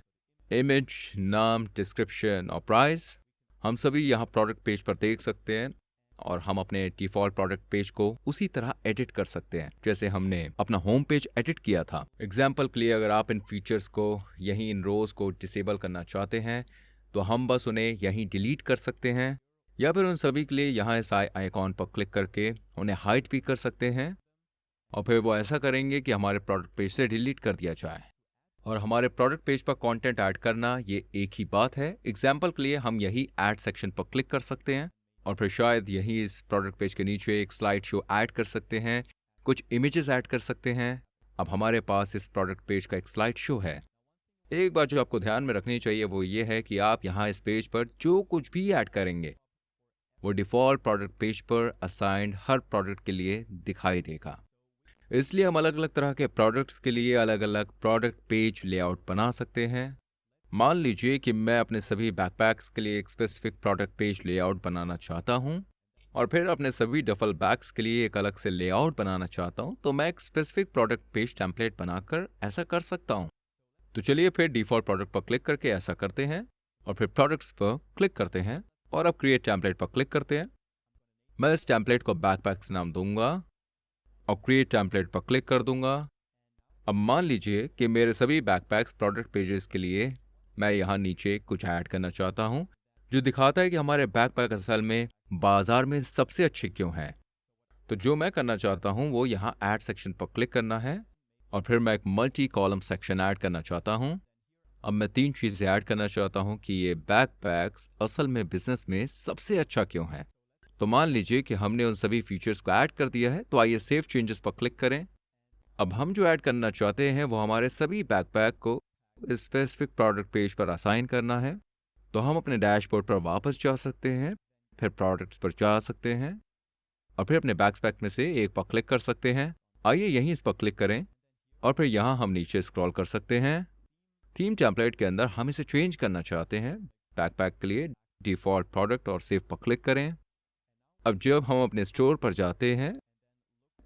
इमेज, नाम, डिस्क्रिप्शन और प्राइस हम सभी यहाँ प्रोडक्ट पेज पर देख सकते हैं और हम अपने डिफॉल्ट प्रोडक्ट पेज को उसी तरह एडिट कर सकते हैं जैसे हमने अपना होम पेज एडिट किया था। एग्जाम्पल के लिए अगर आप इन फीचर्स को यहीं इन रोज को डिसेबल करना चाहते हैं तो हम बस उन्हें यहीं डिलीट कर सकते हैं, या फिर उन सभी के लिए यहाँ इस आइकॉन पर क्लिक करके उन्हें हाइड भी कर सकते हैं और फिर वो ऐसा करेंगे कि हमारे प्रोडक्ट पेज से डिलीट कर दिया जाए। और हमारे प्रोडक्ट पेज पर कंटेंट ऐड करना ये एक ही बात है। एग्जाम्पल के लिए हम यही ऐड सेक्शन पर क्लिक कर सकते हैं और फिर शायद यही इस प्रोडक्ट पेज के नीचे एक स्लाइड शो ऐड कर सकते हैं, कुछ इमेजेस ऐड कर सकते हैं। अब हमारे पास इस प्रोडक्ट पेज का एक स्लाइड शो है। एक बात जो आपको ध्यान में रखनी चाहिए वो ये है कि आप यहाँ इस पेज पर जो कुछ भी ऐड करेंगे वो डिफॉल्ट प्रोडक्ट पेज पर असाइंड हर प्रोडक्ट के लिए दिखाई देगा। इसलिए हम अलग अलग तरह के प्रोडक्ट्स के लिए अलग अलग प्रोडक्ट पेज लेआउट बना सकते हैं। मान लीजिए कि मैं अपने सभी बैकपैक्स के लिए एक स्पेसिफिक प्रोडक्ट पेज लेआउट बनाना चाहता हूं और फिर अपने सभी डफल बैग्स के लिए एक अलग से लेआउट बनाना चाहता हूं, तो मैं एक स्पेसिफिक प्रोडक्ट पेज टेम्पलेट बनाकर ऐसा कर सकता हूं। तो चलिए फिर डिफॉल्ट प्रोडक्ट पर क्लिक करके ऐसा करते हैं और फिर प्रोडक्ट्स पर क्लिक करते हैं और अब क्रिएट टेम्पलेट पर क्लिक करते हैं। मैं इस टेम्पलेट को बैकपैक्स नाम दूंगा और क्रिएट टेम्पलेट पर क्लिक कर दूंगा। अब मान लीजिए कि मेरे सभी बैकपैक्स प्रोडक्ट पेजेस के लिए मैं यहाँ नीचे कुछ ऐड करना चाहता हूँ जो दिखाता है कि हमारे बैकपैक असल में बाजार में सबसे अच्छे क्यों हैं। तो जो मैं करना चाहता हूँ वो यहाँ ऐड सेक्शन पर क्लिक करना है और फिर मैं एक मल्टी कॉलम सेक्शन ऐड करना चाहता हूँ। अब मैं 3 चीज़ें ऐड करना चाहता हूँ कि ये बैकपैक्स असल में बिजनेस में सबसे अच्छा क्यों है। तो मान लीजिए कि हमने उन सभी फीचर्स को ऐड कर दिया है, तो आइए सेव चेंजेस पर क्लिक करें। अब हम जो ऐड करना चाहते हैं वो हमारे सभी बैकपैक को स्पेसिफिक प्रोडक्ट पेज पर असाइन करना है। तो हम अपने डैशबोर्ड पर वापस जा सकते हैं, फिर प्रोडक्ट्स पर जा सकते हैं और फिर अपने बैकपैक में से एक पर क्लिक कर सकते हैं। आइए यहीं इस पर क्लिक करें और फिर यहाँ हम नीचे स्क्रॉल कर सकते हैं। थीम टेम्पलेट के अंदर हम इसे चेंज करना चाहते हैं बैकपैक के लिए। डिफ़ॉल्ट प्रोडक्ट और सेव पर क्लिक करें। अब जब हम अपने स्टोर पर जाते हैं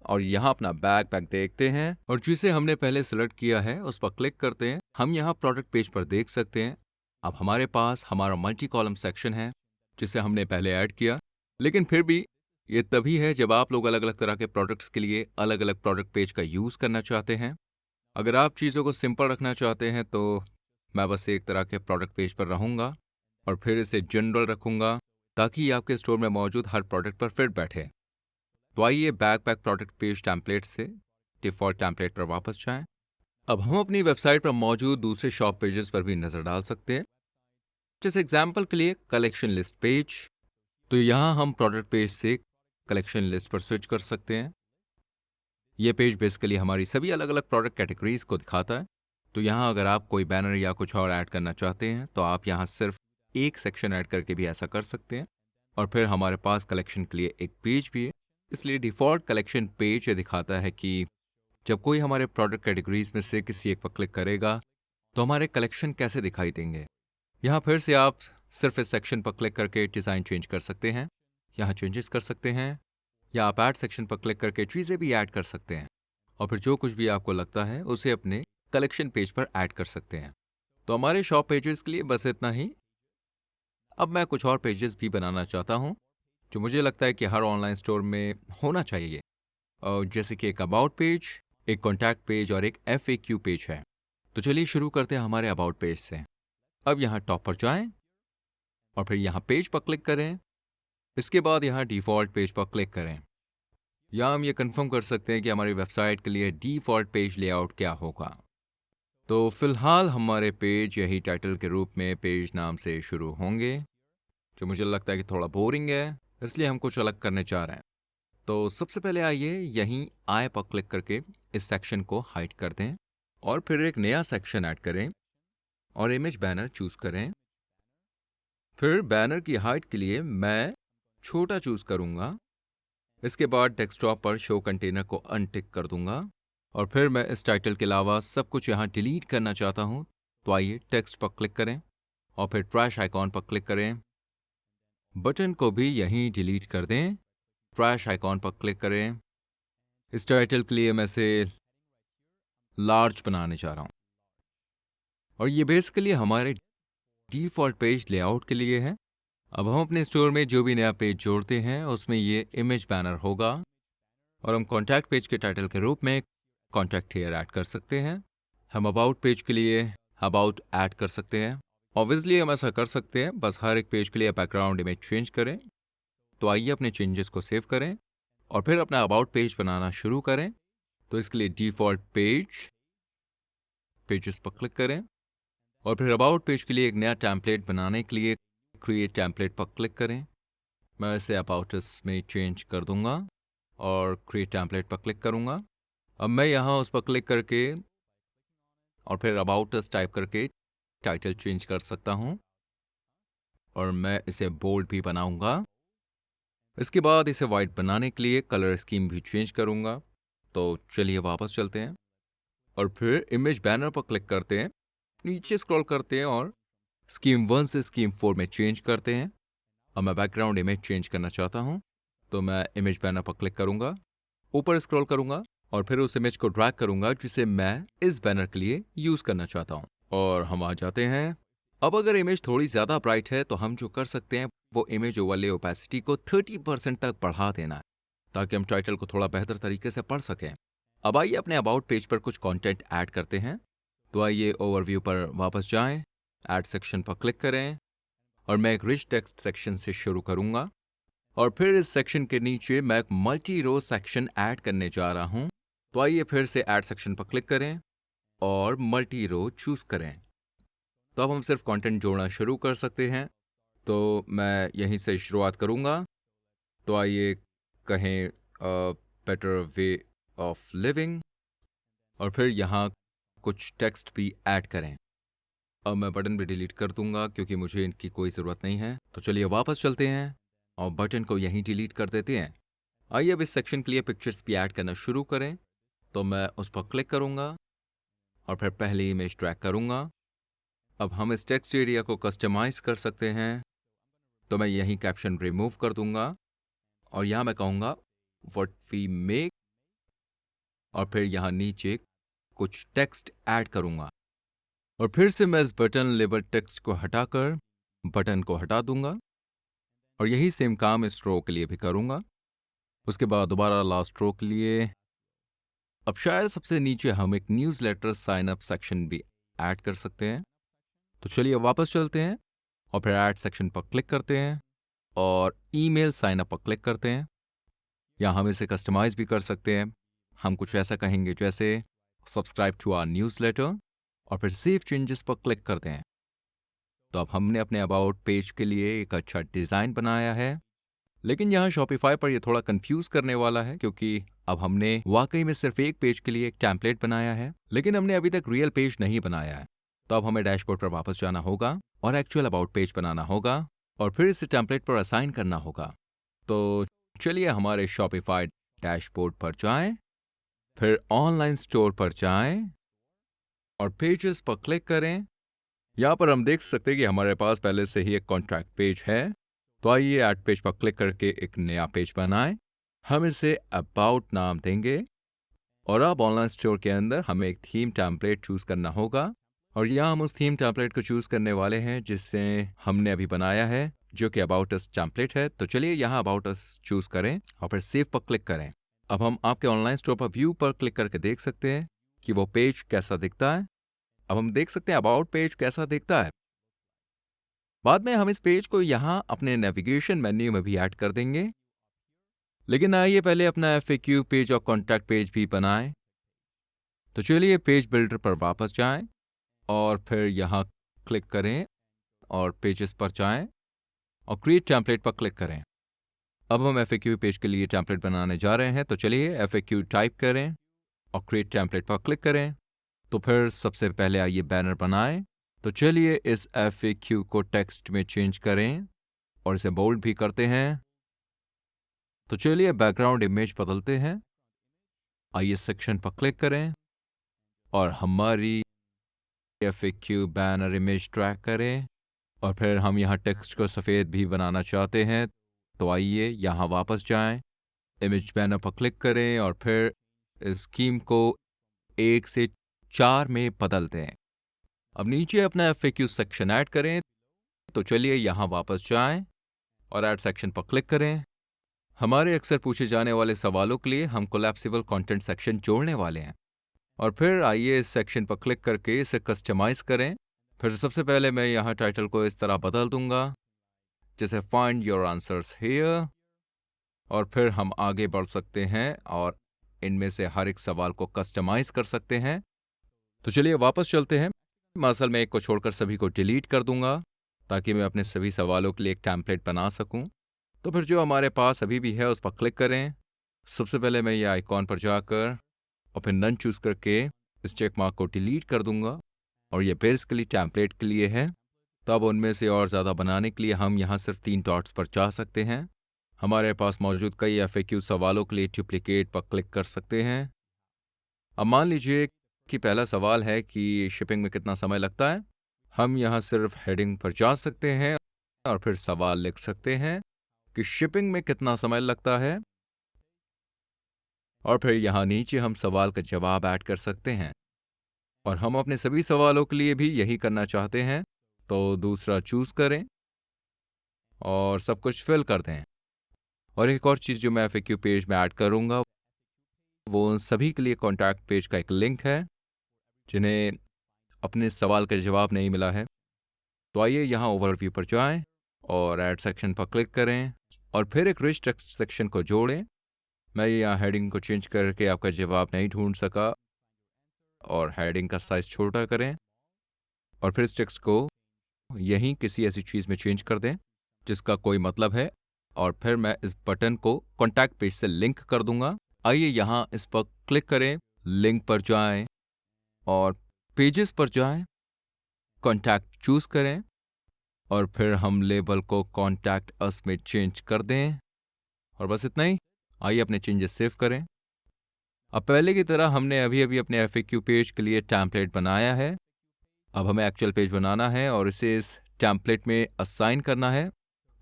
और यहाँ अपना बैकपैक देखते हैं और जिसे हमने पहले सेलेक्ट किया है उस पर क्लिक करते हैं, हम यहाँ प्रोडक्ट पेज पर देख सकते हैं अब हमारे पास हमारा मल्टी कॉलम सेक्शन है जिसे हमने पहले ऐड किया। लेकिन फिर भी ये तभी है जब आप लोग अलग अलग तरह के प्रोडक्ट्स के लिए अलग अलग प्रोडक्ट पेज का यूज़ करना चाहते हैं। अगर आप चीज़ों को सिंपल रखना चाहते हैं तो मैं बस एक तरह के प्रोडक्ट पेज पर रहूँगा और फिर इसे जनरल रखूँगा ताकि आपके स्टोर में मौजूद हर प्रोडक्ट पर फिट बैठे। तो आइए बैकपैक प्रोडक्ट पेज टेम्पलेट से डिफ़ॉल्ट टेम्पलेट पर वापस जाएं। अब हम अपनी वेबसाइट पर मौजूद दूसरे शॉप पेजेस पर भी नज़र डाल सकते हैं। जैसे एग्जाम्पल के लिए कलेक्शन लिस्ट पेज, तो यहाँ हम प्रोडक्ट पेज से कलेक्शन लिस्ट पर स्विच कर सकते हैं। यह पेज बेसिकली हमारी सभी अलग अलग प्रोडक्ट कैटेगरीज को दिखाता है। तो यहाँ अगर आप कोई बैनर या कुछ और ऐड करना चाहते हैं तो आप यहाँ सिर्फ एक सेक्शन ऐड करके भी ऐसा कर सकते हैं। और फिर हमारे पास कलेक्शन के लिए एक पेज भी है, इसलिए डिफ़ॉल्ट कलेक्शन पेज ये दिखाता है कि जब कोई हमारे प्रोडक्ट कैटेगरीज में से किसी एक पर क्लिक करेगा तो हमारे कलेक्शन कैसे दिखाई देंगे। यहाँ फिर से आप सिर्फ इस सेक्शन पर क्लिक करके डिज़ाइन चेंज कर सकते हैं, यहाँ चेंजेस कर सकते हैं, या आप ऐड सेक्शन पर क्लिक करके चीज़ें भी ऐड कर सकते हैं और फिर जो कुछ भी आपको लगता है उसे अपने कलेक्शन पेज पर ऐड कर सकते हैं। तो हमारे शॉप पेजेस के लिए बस इतना ही। अब मैं कुछ और पेजेस भी बनाना चाहता हूँ जो मुझे लगता है कि हर ऑनलाइन स्टोर में होना चाहिए, और जैसे कि एक अबाउट पेज, एक कॉन्टैक्ट पेज और एक FAQ पेज है। तो चलिए शुरू करते हैं हमारे अबाउट पेज से। अब यहाँ टॉप पर जाएं और फिर यहाँ पेज पर क्लिक करें। इसके बाद यहाँ डिफ़ॉल्ट पेज पर क्लिक करें। यहाँ हम ये कंफर्म कर सकते हैं कि हमारी वेबसाइट के लिए डिफ़ॉल्ट पेज लेआउट क्या होगा। तो फिलहाल हमारे पेज यही टाइटल के रूप में पेज नाम से शुरू होंगे, जो मुझे लगता है कि थोड़ा बोरिंग है, इसलिए हम कुछ अलग करने चाह रहे हैं। तो सबसे पहले आइए यहीं आई पर क्लिक करके इस सेक्शन को हाइड कर दें और फिर एक नया सेक्शन ऐड करें और इमेज बैनर चूज करें। फिर बैनर की हाइट के लिए मैं छोटा चूज करूंगा। इसके बाद डेस्कटॉप पर शो कंटेनर को अनटिक कर दूंगा और फिर मैं इस टाइटल के अलावा सब कुछ यहाँ डिलीट करना चाहता हूँ। तो आइए टेक्स्ट पर क्लिक करें और फिर ट्रैश आइकॉन पर क्लिक करें। बटन को भी यहीं डिलीट कर दें। ट्रैश आइकॉन पर क्लिक करें। इस टाइटल के लिए मैं इसे लार्ज बनाने जा रहा हूँ और ये बेसिकली हमारे डिफ़ॉल्ट पेज लेआउट के लिए है। अब हम अपने स्टोर में जो भी नया पेज जोड़ते हैं उसमें ये इमेज बैनर होगा और हम कॉन्टैक्ट पेज के टाइटल के रूप में कॉन्टैक्ट हियर ऐड कर सकते हैं। हम अबाउट पेज के लिए अबाउट ऐड कर सकते हैं। ऑब्वियसली हम ऐसा कर सकते हैं, बस हर एक पेज के लिए बैकग्राउंड इमेज चेंज करें। तो आइए अपने चेंजेस को सेव करें और फिर अपना अबाउट पेज बनाना शुरू करें। तो इसके लिए डिफ़ॉल्ट पेजेस पर क्लिक करें और फिर अबाउट पेज के लिए एक नया टेम्पलेट बनाने के लिए क्रिएट टेम्पलेट पर क्लिक करें। मैं इसे अबाउट अस में चेंज कर दूंगा और क्रिएट टेम्पलेट पर क्लिक करूंगा। अब मैं यहाँ उस पर क्लिक करके और फिर अबाउट अस टाइप करके टाइटल चेंज कर सकता हूँ और मैं इसे बोल्ड भी बनाऊंगा। इसके बाद इसे वाइट बनाने के लिए कलर स्कीम भी चेंज करूंगा। तो चलिए वापस चलते हैं और फिर इमेज बैनर पर क्लिक करते हैं, नीचे स्क्रॉल करते हैं और स्कीम 1 से स्कीम 4 में चेंज करते हैं। अब मैं बैकग्राउंड इमेज चेंज करना चाहता हूँ, तो मैं इमेज बैनर पर क्लिक करूंगा, ऊपर स्क्रॉल करूंगा और फिर उस इमेज को ड्रैग करूंगा जिसे मैं इस बैनर के लिए यूज़ करना चाहता हूँ और हम आ जाते हैं। अब अगर इमेज थोड़ी ज़्यादा ब्राइट है तो हम जो कर सकते हैं वो इमेज ओवरले ओपेसिटी को 30% तक बढ़ा देना है ताकि हम टाइटल को थोड़ा बेहतर तरीके से पढ़ सकें। अब आइए अपने अबाउट पेज पर कुछ कंटेंट ऐड करते हैं। तो आइए ओवरव्यू पर वापस जाएं, ऐड सेक्शन पर क्लिक करें और मैं एक रिच टेक्स्ट सेक्शन से शुरू करूंगा और फिर इस सेक्शन के नीचे मैं एक मल्टी रो सेक्शन ऐड करने जा रहा हूं। तो आइए फिर से ऐड सेक्शन पर क्लिक करें और मल्टी रो चूज करें। तो अब हम सिर्फ कंटेंट जोड़ना शुरू कर सकते हैं। तो मैं यहीं से शुरुआत करूंगा। तो आइए कहें बेटर वे ऑफ लिविंग और फिर यहाँ कुछ टेक्स्ट भी ऐड करें। अब मैं बटन भी डिलीट कर दूंगा क्योंकि मुझे इनकी कोई ज़रूरत नहीं है। तो चलिए वापस चलते हैं और बटन को यहीं डिलीट कर देते हैं। आइए अब इस सेक्शन के लिए पिक्चर्स भी ऐड करना शुरू करें। तो मैं उस पर क्लिक करूंगा और फिर पहली इमेज ड्रैग करूंगा। अब हम इस टेक्स्ट एरिया को कस्टमाइज कर सकते हैं, तो मैं यहीं कैप्शन रिमूव कर दूंगा और यहां मैं कहूंगा व्हाट वी मेक, और फिर यहां नीचे कुछ टेक्स्ट ऐड करूंगा। और फिर से मैं इस बटन लेबल टेक्स्ट को हटाकर बटन को हटा दूंगा और यही सेम काम इस रो के लिए भी करूंगा। उसके बाद दोबारा लास्ट रो के लिए अब शायद सबसे नीचे हम एक न्यूज़लेटर साइन अप सेक्शन भी ऐड कर सकते हैं। तो चलिए वापस चलते हैं और फिर ऐड सेक्शन पर क्लिक करते हैं और ईमेल साइन अप पर क्लिक करते हैं। या हम इसे कस्टमाइज भी कर सकते हैं। हम कुछ ऐसा कहेंगे जैसे सब्सक्राइब टू आवर न्यूज़लेटर और फिर सेव चेंजेस पर क्लिक करते हैं। तो अब हमने अपने अबाउट पेज के लिए एक अच्छा डिज़ाइन बनाया है। लेकिन यहाँ शॉपिफाई पर यह थोड़ा कंफ्यूज करने वाला है, क्योंकि अब हमने वाकई में सिर्फ एक पेज के लिए एक टेम्पलेट बनाया है, लेकिन हमने अभी तक रियल पेज नहीं बनाया है। तो अब हमें डैशबोर्ड पर वापस जाना होगा और एक्चुअल अबाउट पेज बनाना होगा और फिर इसे टेम्पलेट पर असाइन करना होगा। तो चलिए हमारे शॉपिफाई डैशबोर्ड पर जाएं, फिर ऑनलाइन स्टोर पर जाएं और पेजेस पर क्लिक करें। यहाँ पर हम देख सकते हैं कि हमारे पास पहले से ही एक कॉन्ट्रैक्ट पेज है। तो आइए ऐड पेज पर क्लिक करके एक नया पेज बनाएं। हम इसे अबाउट नाम देंगे और अब ऑनलाइन स्टोर के अंदर हमें एक थीम टेम्पलेट चूज करना होगा और यहाँ हम उस थीम टेम्पलेट को चूज करने वाले हैं जिसे हमने अभी बनाया है, जो कि अबाउट अस टेम्पलेट है। तो चलिए यहाँ अबाउट अस चूज करें और फिर सेव पर क्लिक करें। अब हम आपके ऑनलाइन स्टोर पर व्यू पर क्लिक करके देख सकते हैं कि वो पेज कैसा दिखता है। अब हम देख सकते हैं अबाउट पेज कैसा दिखता है। बाद में हम इस पेज को यहाँ अपने नेविगेशन मेन्यू में भी ऐड कर देंगे, लेकिन आइए पहले अपना FAQ पेज और कॉन्टैक्ट पेज भी बनाएं। तो चलिए पेज बिल्डर पर वापस जाएं और फिर यहाँ क्लिक करें और पेजेस पर जाएं और क्रिएट टेम्पलेट पर क्लिक करें। अब हम FAQ पेज के लिए टेम्पलेट बनाने जा रहे हैं। तो चलिए FAQ टाइप करें और क्रिएट टेम्पलेट पर क्लिक करें। तो फिर सबसे पहले आइए बैनर बनाएं। तो चलिए इस FAQ को टेक्स्ट में चेंज करें और इसे बोल्ड भी करते हैं। तो चलिए बैकग्राउंड इमेज बदलते हैं। आइए सेक्शन पर क्लिक करें और हमारी FAQ बैनर इमेज ट्रैक करें और फिर हम यहाँ टेक्स्ट को सफ़ेद भी बनाना चाहते हैं। तो आइए यहाँ वापस जाएं, इमेज बैनर पर क्लिक करें और फिर इस स्कीम को 1 से 4 में बदल दें। अब नीचे अपना FAQ सेक्शन ऐड करें। तो चलिए यहाँ वापस जाएं और ऐड सेक्शन पर क्लिक करें। हमारे अक्सर पूछे जाने वाले सवालों के लिए हम कोलैप्सिबल कंटेंट सेक्शन जोड़ने वाले हैं। और फिर आइए इस सेक्शन पर क्लिक करके इसे कस्टमाइज करें। फिर सबसे पहले मैं यहाँ टाइटल को इस तरह बदल दूंगा जैसे फाइंड योर आंसर्स हियर, और फिर हम आगे बढ़ सकते हैं और इनमें से हर एक सवाल को कस्टमाइज कर सकते हैं। तो चलिए वापस चलते हैं। मैं असल में एक को छोड़कर सभी को डिलीट कर दूंगा ताकि मैं अपने सभी सवालों के लिए एक टेम्पलेट बना सकूं। तो फिर जो हमारे पास अभी भी है उस पर क्लिक करें। सबसे पहले मैं ये आइकॉन पर जाकर और फिर नन चूज करके इस चेक मार्क को डिलीट कर दूंगा और ये बेसिकली टेम्पलेट के लिए है। तो अब उनमें से और ज़्यादा बनाने के लिए हम यहाँ सिर्फ 3 डॉट्स पर जा सकते हैं। हमारे पास मौजूद कई FAQ सवालों के लिए डुप्लीकेट पर क्लिक कर सकते हैं। अब मान लीजिए कि पहला सवाल है कि शिपिंग में कितना समय लगता है। हम यहाँ सिर्फ हेडिंग पर जा सकते हैं और फिर सवाल लिख सकते हैं कि शिपिंग में कितना समय लगता है, और फिर यहाँ नीचे हम सवाल का जवाब ऐड कर सकते हैं। और हम अपने सभी सवालों के लिए भी यही करना चाहते हैं, तो दूसरा चूज करें और सब कुछ फिल कर दें। और एक और चीज़ जो मैं FAQ पेज में ऐड करूँगा वो उन सभी के लिए कॉन्टैक्ट पेज का एक लिंक है जिन्हें अपने सवाल का जवाब नहीं मिला है। तो आइए यहाँ ओवरव्यू पर जाएं और ऐड सेक्शन पर क्लिक करें और फिर एक रिच टेक्स्ट सेक्शन को जोड़ें। मैं यहाँ हेडिंग को चेंज करके आपका जवाब नहीं ढूंढ सका और हेडिंग का साइज छोटा करें और फिर इस टेक्स्ट को यहीं किसी ऐसी चीज़ में चेंज कर दें जिसका कोई मतलब है, और फिर मैं इस बटन को कॉन्टैक्ट पेज से लिंक कर दूंगा। आइए यहाँ इस पर क्लिक करें, लिंक पर जाएं और पेजेस पर जाएं, कॉन्टैक्ट चूज करें और फिर हम लेबल को कॉन्टैक्ट अस में चेंज कर दें। और बस इतना ही। आइए अपने चेंजेस सेव करें। अब पहले की तरह हमने अभी अभी अपने FAQ पेज के लिए टेम्पलेट बनाया है। अब हमें एक्चुअल पेज बनाना है और इसे इस टेम्पलेट में असाइन करना है।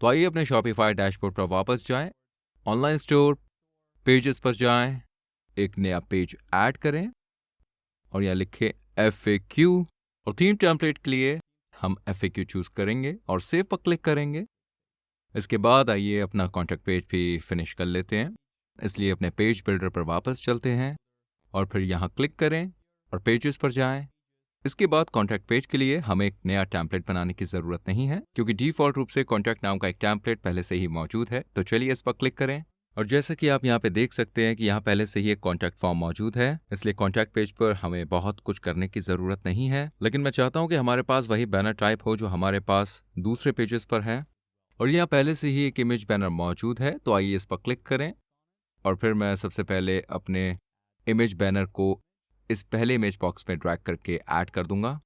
तो आइए अपने शॉपिफाई डैशबोर्ड पर वापस जाएं, ऑनलाइन स्टोर पेजेस पर जाएं, एक नया पेज ऐड करें और यहाँ लिखें FAQ और थीम टेम्पलेट के लिए हम FAQ चूज करेंगे और सेव पर क्लिक करेंगे। इसके बाद आइए अपना कॉन्टैक्ट पेज भी फिनिश कर लेते हैं, इसलिए अपने पेज बिल्डर पर वापस चलते हैं और फिर यहाँ क्लिक करें और पेजेस पर जाएं। इसके बाद कॉन्टैक्ट पेज के लिए हमें एक नया टेम्पलेट बनाने की जरूरत नहीं है, क्योंकि डिफॉल्ट रूप से कॉन्टैक्ट नाम का एक टेम्पलेट पहले से ही मौजूद है। तो चलिए इस पर क्लिक करें और जैसा कि आप यहाँ पे देख सकते हैं कि यहाँ पहले से ही एक कॉन्टैक्ट फॉर्म मौजूद है, इसलिए कॉन्टैक्ट पेज पर हमें बहुत कुछ करने की जरूरत नहीं है। लेकिन मैं चाहता हूँ कि हमारे पास वही बैनर टाइप हो जो हमारे पास दूसरे पेजेस पर है, और यहाँ पहले से ही एक इमेज बैनर मौजूद है। तो आइए इस पर क्लिक करें और फिर मैं सबसे पहले अपने इमेज बैनर को इस पहले इमेज बॉक्स में ड्रैग करके ऐड कर दूंगा।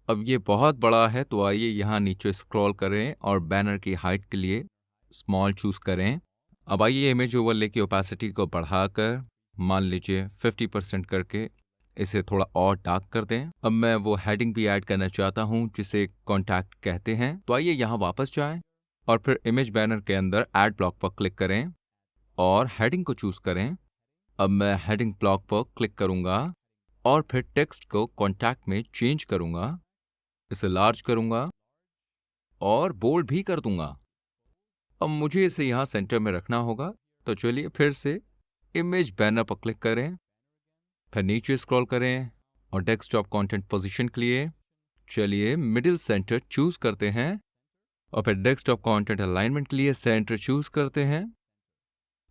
अब ये बहुत बड़ा है, तो आइए यहाँ नीचे स्क्रॉल करें और बैनर की हाइट के लिए स्मॉल चूज करें। अब आइए इमेज ओवरले की ओपेसिटी को बढ़ाकर मान लीजिए 50% करके इसे थोड़ा और डार्क कर दें। अब मैं वो हेडिंग भी ऐड करना चाहता हूँ जिसे कॉन्टैक्ट कहते हैं। तो आइए यहाँ वापस जाएं और फिर इमेज बैनर के अंदर ऐड ब्लॉक पर क्लिक करें और हेडिंग को चूज करें। अब मैं हेडिंग ब्लॉक पर क्लिक करूंगा और फिर टेक्स्ट को कॉन्टैक्ट में चेंज करूंगा, इसे लार्ज करूंगा और बोल्ड भी कर दूंगा। अब मुझे इसे यहां सेंटर में रखना होगा, तो चलिए फिर से इमेज बैनर पर क्लिक करें, फिर नीचे स्क्रॉल करें और डेस्कटॉप कंटेंट पोजीशन के लिए चलिए मिडिल सेंटर चूज करते हैं और फिर डेस्कटॉप कंटेंट अलाइनमेंट के लिए सेंटर चूज करते हैं।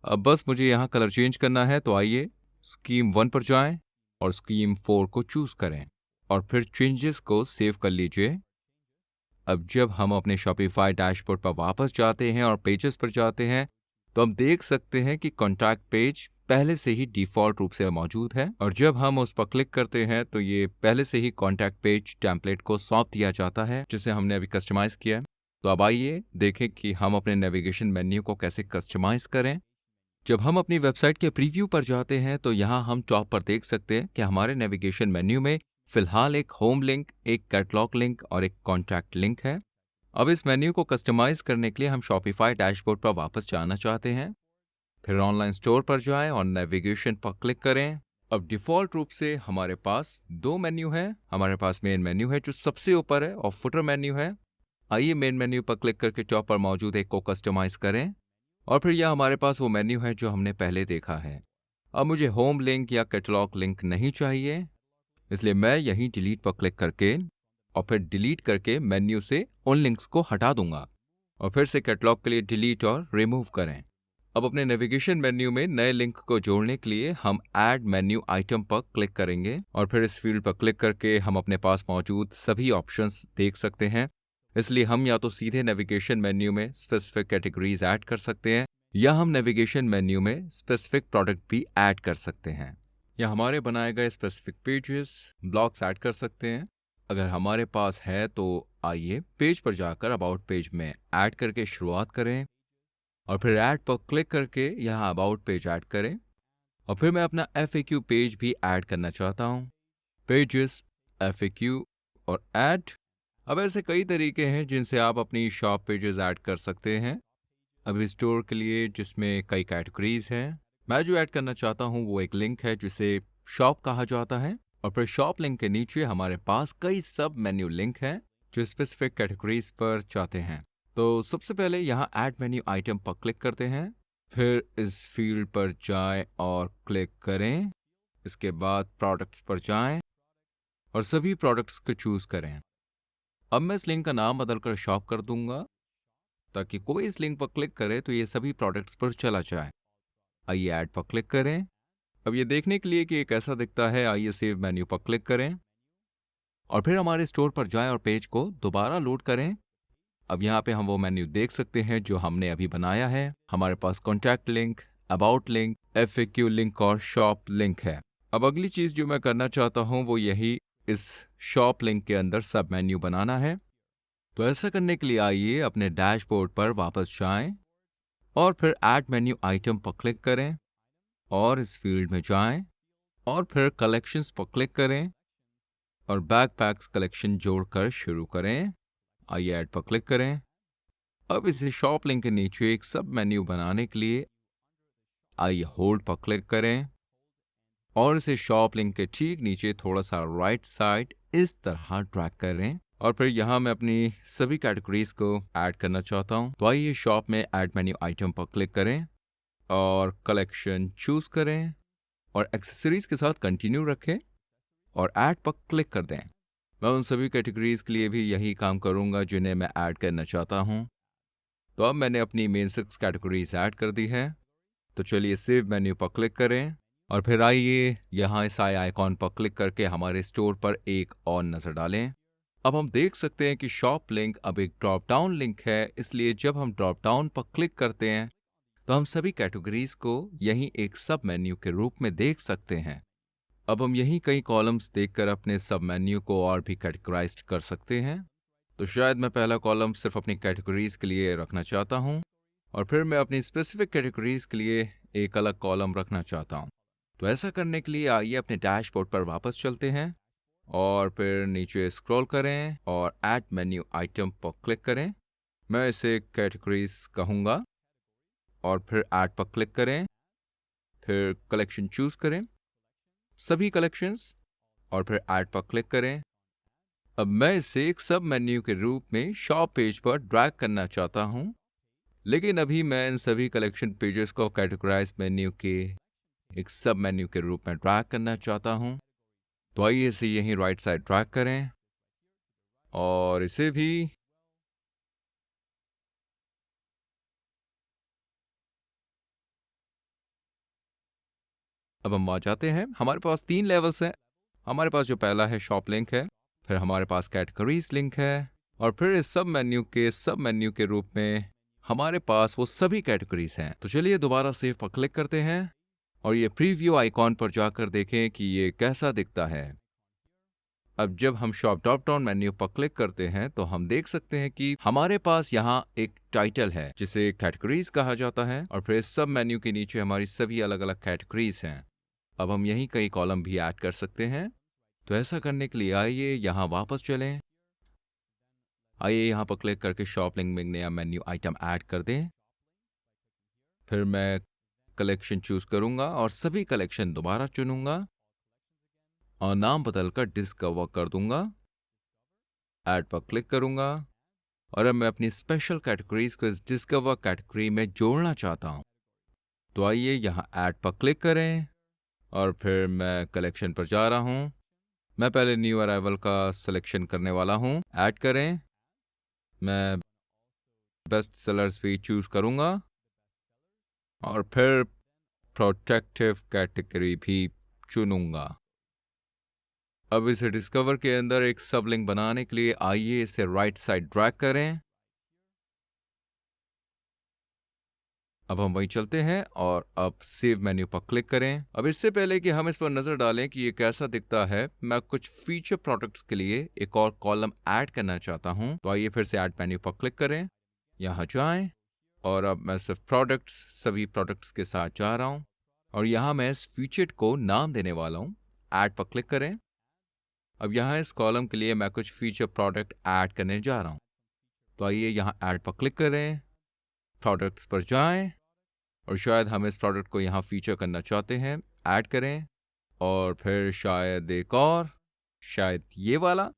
अब बस मुझे यहां कलर चेंज करना है, तो आइए स्कीम 1 पर जाएं और स्कीम 4 को चूज करें और फिर चेंजेस को सेव कर लीजिए। अब जब हम अपने शॉपिफाई डैशबोर्ड पर वापस जाते हैं और पेजेस पर जाते हैं, तो हम देख सकते हैं कि कॉन्टैक्ट पेज पहले से ही डिफॉल्ट रूप से मौजूद है, और जब हम उस पर क्लिक करते हैं तो ये पहले से ही कॉन्टैक्ट पेज टेम्पलेट को सौंप दिया जाता है, जिसे हमने अभी कस्टमाइज किया है। तो अब आइए देखें कि हम अपने नेविगेशन मेन्यू को कैसे कस्टमाइज करें। जब हम अपनी वेबसाइट के प्रीव्यू पर जाते हैं तो यहाँ हम टॉप पर देख सकते हैं कि हमारे नेविगेशन मेन्यू में फिलहाल एक होम लिंक, एक कैटलॉग लिंक और एक कॉन्टैक्ट लिंक है। अब इस मेन्यू को कस्टमाइज करने के लिए हम शॉपिफाई डैशबोर्ड पर वापस जाना चाहते हैं, फिर ऑनलाइन स्टोर पर जाएं और नेविगेशन पर क्लिक करें। अब डिफॉल्ट रूप से हमारे पास दो मेन्यू है, हमारे पास मेन मेन्यू है जो सबसे ऊपर है और फुटर मेन्यू है। आइए मेन मेन्यू पर क्लिक करके टॉप पर मौजूद एक को कस्टमाइज करें और फिर यह हमारे पास वो मेन्यू है जो हमने पहले देखा है। अब मुझे होम लिंक या कैटलॉग लिंक नहीं चाहिए, इसलिए मैं यहीं डिलीट पर क्लिक करके और फिर डिलीट करके मेन्यू से उन लिंक्स को हटा दूंगा और फिर से कैटलॉग के लिए डिलीट और रिमूव करें। अब अपने नेविगेशन मेन्यू में नए लिंक को जोड़ने के लिए हम ऐड मेन्यू आइटम पर क्लिक करेंगे और फिर इस फील्ड पर क्लिक करके हम अपने पास मौजूद सभी ऑप्शंस देख सकते हैं। इसलिए हम या तो सीधे नेविगेशन मेन्यू में स्पेसिफिक कैटेगरीज ऐड कर सकते हैं या हम नेविगेशन मेन्यू में स्पेसिफिक प्रोडक्ट भी ऐड कर सकते हैं, या हमारे बनाए गए स्पेसिफिक पेजेस, ब्लॉग्स ऐड कर सकते हैं। अगर हमारे पास है तो आइए पेज पर जाकर अबाउट पेज में ऐड करके शुरुआत करें और फिर ऐड पर क्लिक करके यहाँ अबाउट पेज ऐड करें और फिर मैं अपना FAQ पेज भी ऐड करना चाहता हूँ। पेजेस, FAQ और ऐड। अब ऐसे कई तरीके हैं जिनसे आप अपनी शॉप पेजेस ऐड कर सकते हैं। अभी स्टोर के लिए जिसमें कई कैटेगरीज हैं, मैं जो ऐड करना चाहता हूँ वो एक लिंक है जिसे शॉप कहा जाता है, और फिर शॉप लिंक के नीचे हमारे पास कई सब मेन्यू लिंक हैं जो स्पेसिफिक कैटेगरीज पर चाहते हैं। तो सबसे पहले यहाँ ऐड मेन्यू आइटम पर क्लिक करते हैं, फिर इस फील्ड पर जाएं और क्लिक करें। इसके बाद प्रोडक्ट्स पर जाएं और सभी प्रोडक्ट्स को चूज करें। अब मैं इस लिंक का नाम बदलकर शॉप कर दूंगा ताकि कोई इस लिंक पर क्लिक करे तो ये सभी प्रोडक्ट्स पर चला जाए। आइए ऐड पर क्लिक करें। अब ये देखने के लिए कि ये कैसा दिखता है, आइए सेव मेन्यू पर क्लिक करें और फिर हमारे स्टोर पर जाएं और पेज को दोबारा लोड करें। अब यहाँ पे हम वो मेन्यू देख सकते हैं जो हमने अभी बनाया है। हमारे पास contact link, about link, FAQ link और शॉप लिंक है। अब अगली चीज जो मैं करना चाहता हूँ वो यही इस शॉप लिंक के अंदर सब मेन्यू बनाना है। तो ऐसा करने के लिए आइए अपने डैशबोर्ड पर वापस जाएं और फिर ऐड मेन्यू आइटम पर क्लिक करें और इस फील्ड में जाएं और फिर कलेक्शंस पर क्लिक करें और बैकपैक्स कलेक्शन जोड़कर शुरू करें। आइए ऐड पर क्लिक करें। अब इसे शॉप लिंक के नीचे एक सब मेन्यू बनाने के लिए आइए होल्ड पर क्लिक करें और इसे शॉप लिंक के ठीक नीचे थोड़ा सा राइट साइड इस तरह ड्रैग करें। और फिर यहाँ मैं अपनी सभी कैटेगरीज को ऐड करना चाहता हूँ। तो आइए शॉप में ऐड मेन्यू आइटम पर क्लिक करें और कलेक्शन चूज करें और एक्सेसरीज के साथ कंटिन्यू रखें और ऐड पर क्लिक कर दें। मैं उन सभी कैटेगरीज के लिए भी यही काम करूंगा जिन्हें मैं ऐड करना चाहता हूं। तो अब मैंने अपनी मेन 6 कैटेगरीज ऐड कर दी है। तो चलिए सेव मेन्यू पर क्लिक करें और फिर आइए यहाँ इस आई आइकॉन पर क्लिक करके हमारे स्टोर पर एक और नजर डालें। अब हम देख सकते हैं कि शॉप लिंक अब एक ड्रॉप डाउन लिंक है, इसलिए जब हम ड्रॉप डाउन पर क्लिक करते हैं तो हम सभी कैटेगरीज को यहीं एक सब मेन्यू के रूप में देख सकते हैं। अब हम यहीं कई कॉलम्स देखकर अपने सब मेन्यू को और भी कैटेगराइज कर सकते हैं। तो शायद मैं पहला कॉलम सिर्फ अपनी कैटेगरीज के लिए रखना चाहता हूं और फिर मैं अपनी स्पेसिफिक कैटेगरीज के लिए एक अलग कॉलम रखना चाहता हूं। तो ऐसा करने के लिए आइए अपने डैशबोर्ड पर वापस चलते हैं और फिर नीचे स्क्रॉल करें और ऐड मेन्यू आइटम पर क्लिक करें। मैं इसे कैटेगरीज कहूंगा और फिर ऐड पर क्लिक करें, फिर कलेक्शन चूज करें, सभी कलेक्शंस और फिर ऐड पर क्लिक करें। अब मैं इसे एक सब मेन्यू के रूप में शॉप पेज पर ड्रैग करना चाहता हूं, लेकिन अभी मैं इन सभी कलेक्शन पेजेस को कैटेगराइज मेन्यू के एक सब मेन्यू के रूप में ड्रैग करना चाहता हूं। तो आइए इसे यहीं राइट साइड ड्रैग करें और इसे भी अब हम आ जाते हैं। हमारे पास 3 लेवल्स हैं। हमारे पास जो पहला है शॉप लिंक है, फिर हमारे पास कैटेगरीज लिंक है और फिर इस सब मेन्यू के रूप में हमारे पास वो सभी कैटेगरीज हैं। तो चलिए दोबारा सेव पर क्लिक करते हैं और ये प्रीव्यू आइकॉन पर जाकर देखें कि ये कैसा दिखता है। अब जब हम शॉप ड्रॉप डाउन मेन्यू पर क्लिक करते हैं तो हम देख सकते हैं कि हमारे पास यहाँ एक टाइटल है जिसे कैटेगरीज कहा जाता है और फिर सब मेन्यू के नीचे हमारी सभी अलग अलग कैटेगरीज हैं। अब हम यहीं कई कॉलम भी ऐड कर सकते हैं। तो ऐसा करने के लिए आइए यहाँ वापस चलें। आइए यहाँ पर क्लिक करके शॉप लिंक में नया मेन्यू आइटम ऐड कर दें। फिर मैं कलेक्शन चूज करूंगा और सभी कलेक्शन दोबारा चुनूंगा और नाम बदलकर डिस्कवर कर दूंगा। ऐड पर क्लिक करूंगा और अब मैं अपनी स्पेशल कैटेगरीज को इस डिस्कवर कैटेगरी में जोड़ना चाहता हूं। तो आइए यहाँ ऐड पर क्लिक करें और फिर मैं कलेक्शन पर जा रहा हूं। मैं पहले न्यू अराइवल का सिलेक्शन करने वाला हूं। ऐड करें, मैं बेस्ट सेलर्स भी चूज करूंगा और फिर प्रोटेक्टिव कैटेगरी भी चुनूंगा। अब इसे डिस्कवर के अंदर एक सब लिंक बनाने के लिए आइए इसे राइट साइड ड्रैग करें। अब हम वहीं चलते हैं और अब सेव मेन्यू पर क्लिक करें। अब इससे पहले कि हम इस पर नजर डालें कि ये कैसा दिखता है, मैं कुछ फीचर प्रोडक्ट्स के लिए एक और कॉलम ऐड करना चाहता हूं। तो आइए फिर से ऐड मेन्यू पर क्लिक करें, यहां जाएं और अब मैं सिर्फ सभी प्रोडक्ट्स के साथ जा रहा हूं और यहां मैं इस फीचर को नाम देने वाला हूं। ऐड पर क्लिक करें। अब यहाँ इस कॉलम के लिए मैं कुछ फीचर प्रोडक्ट ऐड करने जा रहा हूँ। तो आइए यहाँ ऐड पर क्लिक करें, प्रोडक्ट्स पर जाएं और शायद हम इस प्रोडक्ट को यहाँ फीचर करना चाहते हैं। ऐड करें और फिर शायद एक और, शायद ये वाला।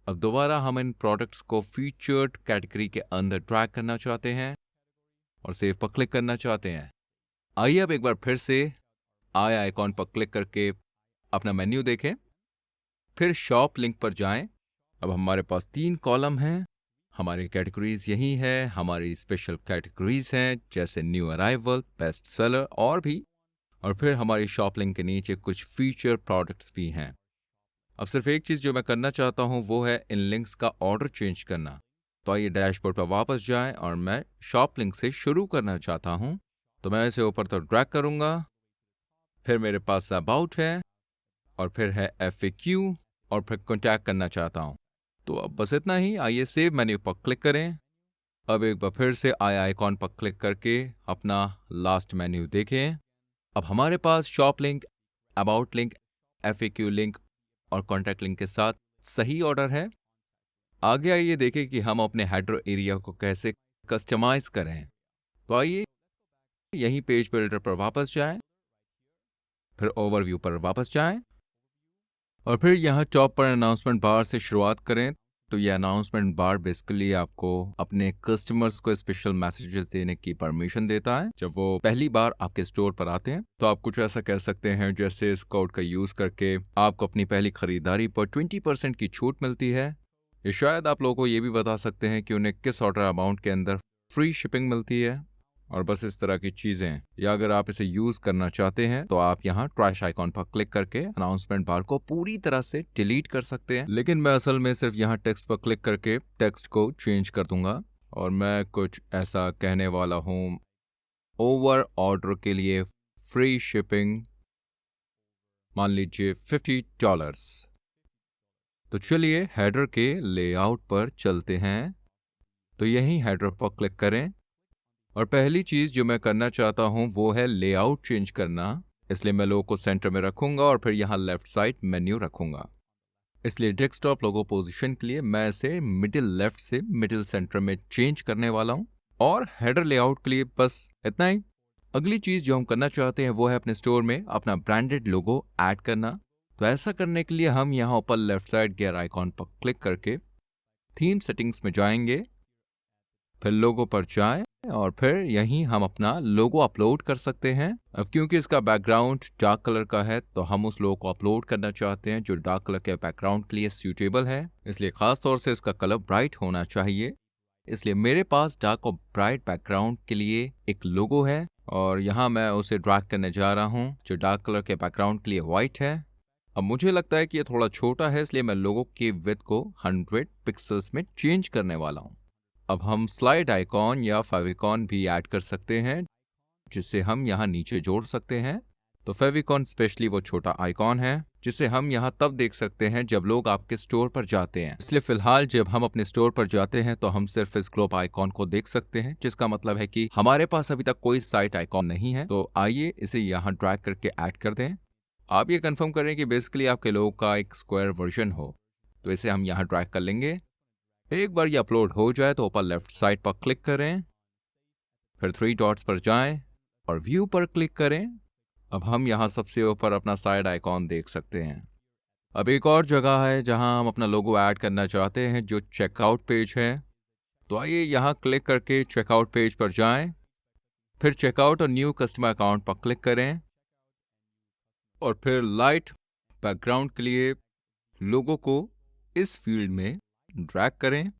अब दोबारा हम इन प्रोडक्ट्स को फीचर्ड कैटेगरी के अंदर ड्रैग करना चाहते हैं और सेव पर क्लिक करना चाहते हैं। आइए अब एक बार फिर से आई आइकॉन पर क्लिक करके अपना मेन्यू देखें, फिर शॉप लिंक पर जाएं। अब हमारे पास 3 कॉलम हैं। हमारी कैटेगरीज यही है, हमारी स्पेशल कैटेगरीज हैं जैसे न्यू अराइवल, बेस्ट सेलर और भी। और फिर हमारी शॉप लिंक के नीचे कुछ फीचर प्रोडक्ट्स भी हैं। अब सिर्फ एक चीज जो मैं करना चाहता हूं वो है इन लिंक्स का ऑर्डर चेंज करना। तो आइए डैशबोर्ड पर वापस जाएं और मैं शॉप लिंक से शुरू करना चाहता हूं। तो मैं इसे ऊपर तक ड्रैग करूंगा, फिर मेरे पास अबाउट है और फिर है FAQ और फिर कॉन्टैक्ट करना चाहता हूं। तो अब बस इतना ही। आइए सेव मेन्यू पर क्लिक करें। अब एक बार फिर से आई आइकॉन पर क्लिक करके अपना लास्ट मेन्यू देखें। अब हमारे पास shop link about link, FAQ link और कॉन्टैक्ट लिंक के साथ सही ऑर्डर है। आगे आइए देखें कि हम अपने हेडर एरिया को कैसे कस्टमाइज करें। तो आइए यहीं पेज बिल्डर पर वापस जाएं, फिर ओवरव्यू पर वापस जाएं और फिर यहाँ टॉप पर अनाउंसमेंट बार से शुरुआत करें। तो ये अनाउंसमेंट बार बेसिकली आपको अपने कस्टमर्स को स्पेशल मैसेजेस देने की परमिशन देता है जब वो पहली बार आपके स्टोर पर आते हैं। तो आप कुछ ऐसा कह सकते हैं जैसे इस कोड का यूज करके आपको अपनी पहली खरीदारी पर 20% की छूट मिलती है। या शायद आप लोगों को ये भी बता सकते हैं कि उन्हें किस ऑर्डर अमाउंट के अंदर फ्री शिपिंग मिलती है और बस इस तरह की चीजें। या अगर आप इसे यूज करना चाहते हैं तो आप यहाँ ट्रैश आइकॉन पर क्लिक करके अनाउंसमेंट बार को पूरी तरह से डिलीट कर सकते हैं। लेकिन मैं असल में सिर्फ यहाँ टेक्स्ट पर क्लिक करके टेक्स्ट को चेंज कर दूंगा और मैं कुछ ऐसा कहने वाला हूँ, ओवर ऑर्डर के लिए फ्री शिपिंग, मान लीजिए $50। तो चलिए हेडर के लेआउट पर चलते हैं। तो यहीं हेडर पर क्लिक करें और पहली चीज जो मैं करना चाहता हूं वो है लेआउट चेंज करना। इसलिए मैं लोगो को सेंटर में रखूंगा और फिर यहां लेफ्ट साइड मेन्यू रखूंगा। इसलिए डेस्कटॉप लोगो पोजीशन के लिए मैं इसे मिडिल लेफ्ट से मिडिल सेंटर में चेंज करने वाला हूं और हेडर लेआउट के लिए बस इतना ही। अगली चीज जो हम करना चाहते हैं वो है अपने स्टोर में अपना ब्रांडेड लोगो ऐड करना। तो ऐसा करने के लिए हम यहाँ ऊपर लेफ्ट साइड गियर आइकॉन पर क्लिक करके थीम सेटिंग्स में जाएंगे, फिर लोगो पर जाएं और फिर यहीं हम अपना लोगो अपलोड कर सकते हैं। अब क्योंकि इसका बैकग्राउंड डार्क कलर का है तो हम उस लोगो को अपलोड करना चाहते हैं जो डार्क कलर के बैकग्राउंड के लिए सूटेबल है, इसलिए खास तौर से इसका कलर ब्राइट होना चाहिए। इसलिए मेरे पास डार्क और ब्राइट बैकग्राउंड के लिए एक लोगो है और यहाँ मैं उसे ड्रैग करने जा रहा हूँ जो डार्क कलर के बैकग्राउंड के लिए व्हाइट है। अब मुझे लगता है कि ये थोड़ा छोटा है, इसलिए मैं लोगो की विड्थ को 100 पिक्सल्स में चेंज करने वाला हूँ। अब हम स्लाइड आइकॉन या फेविकॉन भी ऐड कर सकते हैं जिसे हम यहाँ नीचे जोड़ सकते हैं। तो फेविकॉन स्पेशली वो छोटा आइकॉन है जिसे हम यहाँ तब देख सकते हैं जब लोग आपके स्टोर पर जाते हैं। इसलिए फिलहाल जब हम अपने स्टोर पर जाते हैं तो हम सिर्फ इस ग्लोब आइकॉन को देख सकते हैं, जिसका मतलब है कि हमारे पास अभी तक कोई साइट आइकॉन नहीं है। तो आइए इसे यहाँ ड्रैग करके ऐड कर दें। आप ये कंफर्म करें कि बेसिकली आपके लोगो का एक स्क्वायर वर्जन हो। तो इसे हम यहाँ ड्रैग कर लेंगे। एक बार ये अपलोड हो जाए तो ऊपर लेफ्ट साइड पर क्लिक करें, फिर 3 डॉट्स पर जाएं और व्यू पर क्लिक करें। अब हम यहाँ सबसे ऊपर अपना साइड आइकॉन देख सकते हैं। अब एक और जगह है जहाँ हम अपना लोगो ऐड करना चाहते हैं जो चेकआउट पेज है। तो आइए यहाँ क्लिक करके चेकआउट पेज पर जाएं, फिर चेकआउट और न्यू कस्टमर अकाउंट पर क्लिक करें और फिर लाइट बैकग्राउंड के लिए लोगो को इस फील्ड में ड्रैग करें।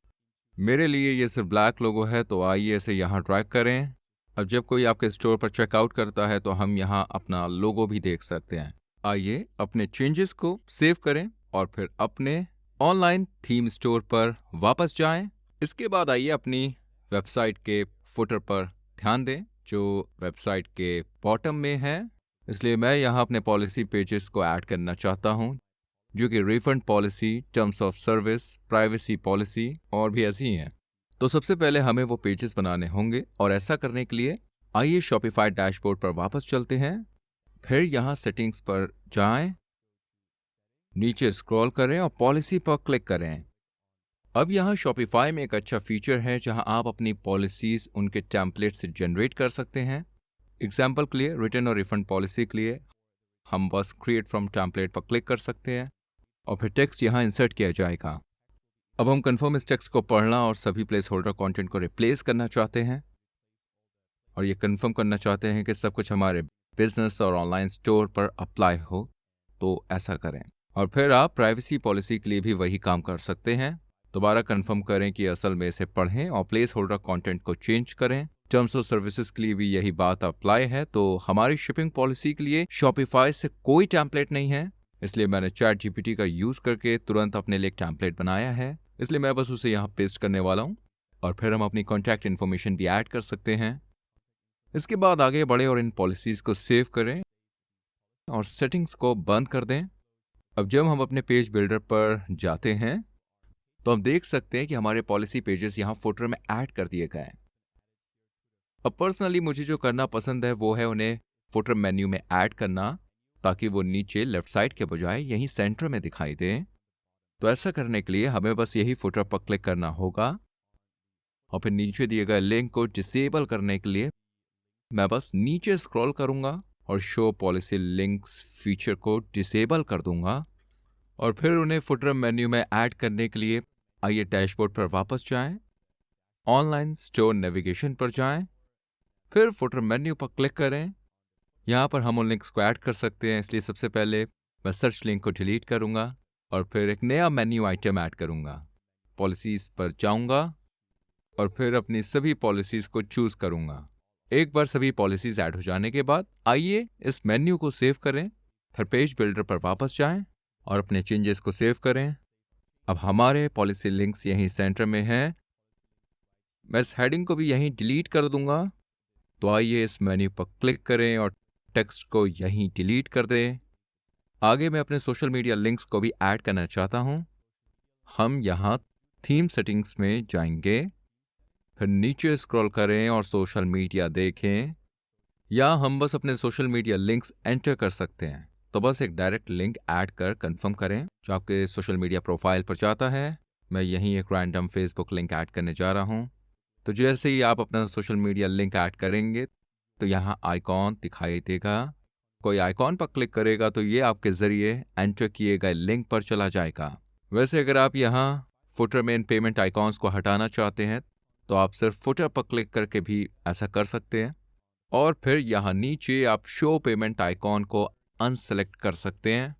मेरे लिए ये सिर्फ ब्लैक लोगो है तो आइए इसे यहाँ ड्रैग करें। अब जब कोई आपके स्टोर पर चेकआउट करता है तो हम यहाँ अपना लोगो भी देख सकते हैं। आइए अपने चेंजेस को सेव करें और फिर अपने ऑनलाइन थीम स्टोर पर वापस जाएं। इसके बाद आइए अपनी वेबसाइट के फुटर पर ध्यान दें जो वेबसाइट के बॉटम में है। इसलिए मैं यहाँ अपने पॉलिसी पेजेस को ऐड करना चाहता हूँ जो कि refund policy, terms of service, privacy policy और भी ऐसी हैं। तो सबसे पहले हमें वो पेजेस बनाने होंगे और ऐसा करने के लिए आइए शॉपिफाई डैशबोर्ड पर वापस चलते हैं, फिर यहाँ सेटिंग्स पर जाएं, नीचे स्क्रॉल करें और पॉलिसी पर क्लिक करें। अब यहाँ शॉपिफाई में एक अच्छा फीचर है जहाँ आप अपनी पॉलिसीज उनके टेम्पलेट से जनरेट कर सकते हैं। एग्जाम्पल के लिए रिटर्न और रिफंड पॉलिसी के लिए हम बस क्रिएट फ्रॉम टेम्पलेट पर क्लिक कर सकते हैं और फिर टेक्स्ट यहाँ इंसर्ट किया जाएगा। अब हम कंफर्म इस टेक्स्ट को पढ़ना और सभी प्लेस होल्डर कॉन्टेंट को रिप्लेस करना चाहते हैं और ये कंफर्म करना चाहते हैं कि सब कुछ हमारे बिजनेस और ऑनलाइन स्टोर पर अप्लाई हो, तो ऐसा करें। और फिर आप प्राइवेसी पॉलिसी के लिए भी वही काम कर सकते हैं। दोबारा कंफर्म करें कि असल में इसे पढ़ें और प्लेस होल्डर कॉन्टेंट को चेंज करें। टर्म्स ऑफ सर्विसेज के लिए भी यही बात अप्लाई है। तो हमारी शिपिंग पॉलिसी के लिए शॉपिफाई से कोई टेम्पलेट नहीं है, इसलिए मैंने चैट जीपीटी का यूज करके तुरंत अपने लिए एक टेम्पलेट बनाया है। इसलिए मैं बस उसे यहाँ पेस्ट करने वाला हूँ और फिर हम अपनी कॉन्टैक्ट इन्फॉर्मेशन भी ऐड कर सकते हैं। इसके बाद आगे बढ़े और इन पॉलिसीज को सेव करें और सेटिंग्स को बंद कर दें। अब जब हम अपने पेज बिल्डर पर जाते हैं तो हम देख सकते हैं कि हमारे पॉलिसी पेजेस यहाँ फुटर में ऐड कर दिए गए हैं। अब पर्सनली मुझे जो करना पसंद है वो है उन्हें फुटर मेन्यू में ऐड करना। ताकि वो नीचे लेफ्ट साइड के बजाय यहीं सेंटर में दिखाई दे। तो ऐसा करने के लिए हमें बस यही फुटर पर क्लिक करना होगा और फिर नीचे दिए गए लिंक को डिसेबल करने के लिए मैं बस नीचे स्क्रॉल करूंगा और शो पॉलिसी लिंक्स फीचर को डिसेबल कर दूंगा और फिर उन्हें फुटर मेन्यू में ऐड करने के लिए आइए डैशबोर्ड पर वापस जाएं, ऑनलाइन स्टोर नेविगेशन पर जाएं, फिर फुटर मेन्यू पर क्लिक करें। यहाँ पर हम उन लिंक्स को ऐड कर सकते हैं, इसलिए सबसे पहले मैं सर्च लिंक को डिलीट करूंगा और फिर एक नया मेन्यू आइटम ऐड करूंगा। पॉलिसीज पर जाऊंगा और फिर अपनी सभी पॉलिसीज को चूज करूंगा। एक बार सभी पॉलिसीज ऐड हो जाने के बाद आइए इस मेन्यू को सेव करें, फिर पेज बिल्डर पर वापस जाएं और अपने चेंजेस को सेव करें। अब हमारे पॉलिसी लिंक्स यहीं सेंटर में हैं। मैं इस हेडिंग को भी यहीं डिलीट कर दूंगा। तो आइए इस मेन्यू पर क्लिक करें और टेक्स्ट को यहीं डिलीट कर दें। आगे मैं अपने सोशल मीडिया लिंक्स को भी ऐड करना चाहता हूं। हम यहाँ थीम सेटिंग्स में जाएंगे, फिर नीचे स्क्रॉल करें और सोशल मीडिया देखें। या हम बस अपने सोशल मीडिया लिंक्स एंटर कर सकते हैं। तो बस एक डायरेक्ट लिंक ऐड कर कंफर्म करें जो आपके सोशल मीडिया प्रोफाइल पर जाता है। मैं यहीं एक रैंडम फेसबुक लिंक ऐड करने जा रहा हूं। तो जैसे ही आप अपना सोशल मीडिया लिंक ऐड करेंगे तो यहाँ आइकॉन दिखाई देगा। कोई आइकॉन पर क्लिक करेगा तो ये आपके जरिए एंटर किए गए लिंक पर चला जाएगा। वैसे अगर आप यहाँ फुटर में इन पेमेंट आइकॉन्स को हटाना चाहते हैं तो आप सिर्फ फुटर पर क्लिक करके भी ऐसा कर सकते हैं और फिर यहाँ नीचे आप शो पेमेंट आइकॉन को अनसेलेक्ट कर सकते हैं।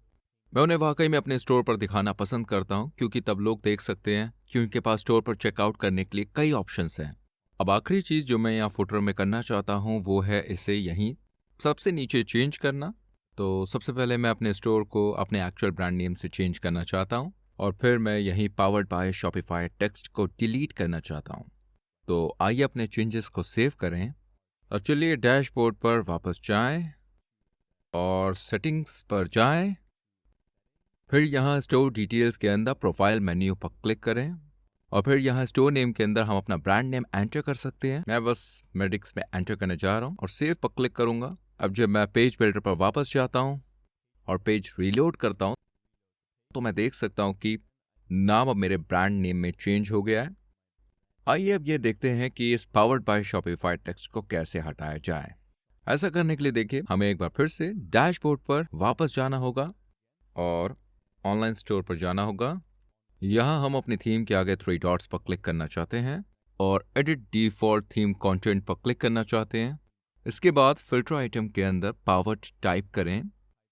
मैं उन्हें वाकई में अपने स्टोर पर दिखाना पसंद करता हूँ क्योंकि तब लोग देख सकते हैं कि उनके पास स्टोर पर चेकआउट करने के लिए कई ऑप्शंस हैं। अब आखिरी चीज जो मैं यहाँ फुटर में करना चाहता हूँ वो है इसे यहीं सबसे नीचे चेंज करना। तो सबसे पहले मैं अपने स्टोर को अपने एक्चुअल ब्रांड नेम से चेंज करना चाहता हूँ और फिर मैं यहीं पावर्ड बाय शॉपिफाई टेक्स्ट को डिलीट करना चाहता हूँ। तो आइए अपने चेंजेस को सेव करें। अब चलिए डैशबोर्ड पर वापस जाएं और सेटिंग्स पर जाएं, फिर यहाँ स्टोर डिटेल्स के अंदर प्रोफाइल मेन्यू पर क्लिक करें और फिर यहाँ स्टोर नेम के अंदर हम अपना ब्रांड नेम एंटर कर सकते हैं। मैं बस मेडिक्स में एंटर करने जा रहा हूँ और सेव पर क्लिक करूंगा। अब जब मैं पेज बिल्डर पर वापस जाता हूँ और पेज रीलोड करता हूँ तो मैं देख सकता हूँ कि नाम अब मेरे ब्रांड नेम में चेंज हो गया है। आइए अब ये देखते हैं कि इस पावर्ड बाय शॉपिफाई टेक्स्ट को कैसे हटाया जाए। ऐसा करने के लिए देखिए हमें एक बार फिर से डैशबोर्ड पर वापस जाना होगा और ऑनलाइन स्टोर पर जाना होगा। यहाँ हम अपनी थीम के आगे 3 डॉट्स पर क्लिक करना चाहते हैं और एडिट डिफॉल्ट थीम कंटेंट पर क्लिक करना चाहते हैं। इसके बाद फिल्टर आइटम के अंदर पावर्ड टाइप करें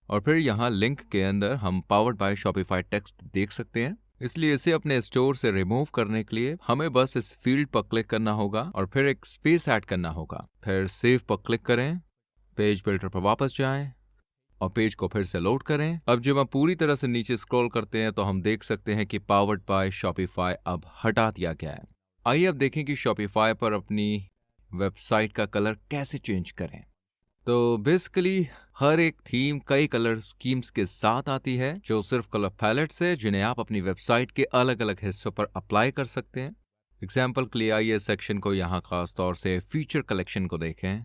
और फिर यहाँ लिंक के अंदर हम पावर्ड बाय शॉपिफाई टेक्स्ट देख सकते हैं। इसलिए इसे अपने स्टोर से रिमूव करने के लिए हमें बस इस फील्ड पर क्लिक करना होगा और फिर एक स्पेस ऐड करना होगा। फिर सेव पर क्लिक करें, पेज बिल्डर पर वापस जाएं और पेज को फिर से लोड करें। अब जब हम पूरी तरह से नीचे स्क्रॉल करते हैं तो हम देख सकते हैं कि पावर्ड बाय शॉपिफाई अब हटा दिया गया है। आइए अब देखें कि शॉपिफाई पर अपनी वेबसाइट का कलर कैसे चेंज करें। तो बेसिकली हर एक थीम कई कलर स्कीम्स के साथ आती है जो सिर्फ कलर पैलेट्स है जिन्हें आप अपनी वेबसाइट के अलग अलग हिस्सों पर अप्लाई कर सकते हैं। एग्जाम्पल के लिए आइए सेक्शन को यहाँ खास तौर से फीचर कलेक्शन को देखें।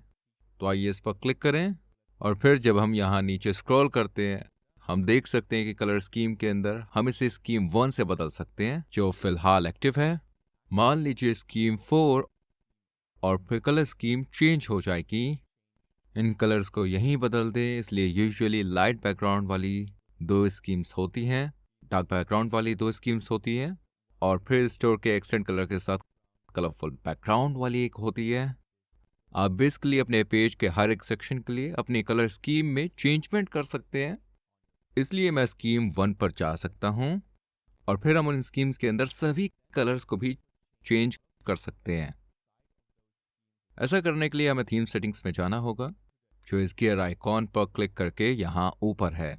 तो आइए इस पर क्लिक करें और फिर जब हम यहाँ नीचे स्क्रॉल करते हैं हम देख सकते हैं कि कलर स्कीम के अंदर हम इसे स्कीम 1 से बदल सकते हैं जो फिलहाल एक्टिव है। मान लीजिए स्कीम 4 और फिर कलर स्कीम चेंज हो जाएगी। इन कलर्स को यहीं बदल दें। इसलिए यूजुअली लाइट बैकग्राउंड वाली 2 स्कीम्स होती हैं, डार्क बैकग्राउंड वाली 2 स्कीम्स होती हैं और फिर स्टोर के एक्सेंट कलर के साथ कलरफुल बैकग्राउंड वाली एक होती है। आप बेसिकली अपने पेज के हर एक सेक्शन के लिए अपनी कलर स्कीम में चेंजमेंट कर सकते हैं। इसलिए मैं स्कीम 1 पर जा सकता हूं और फिर हम उन स्कीम्स के अंदर सभी कलर्स को भी चेंज कर सकते हैं। ऐसा करने के लिए हमें थीम सेटिंग्स में जाना होगा जो इस गियर आइकॉन पर क्लिक करके यहाँ ऊपर है।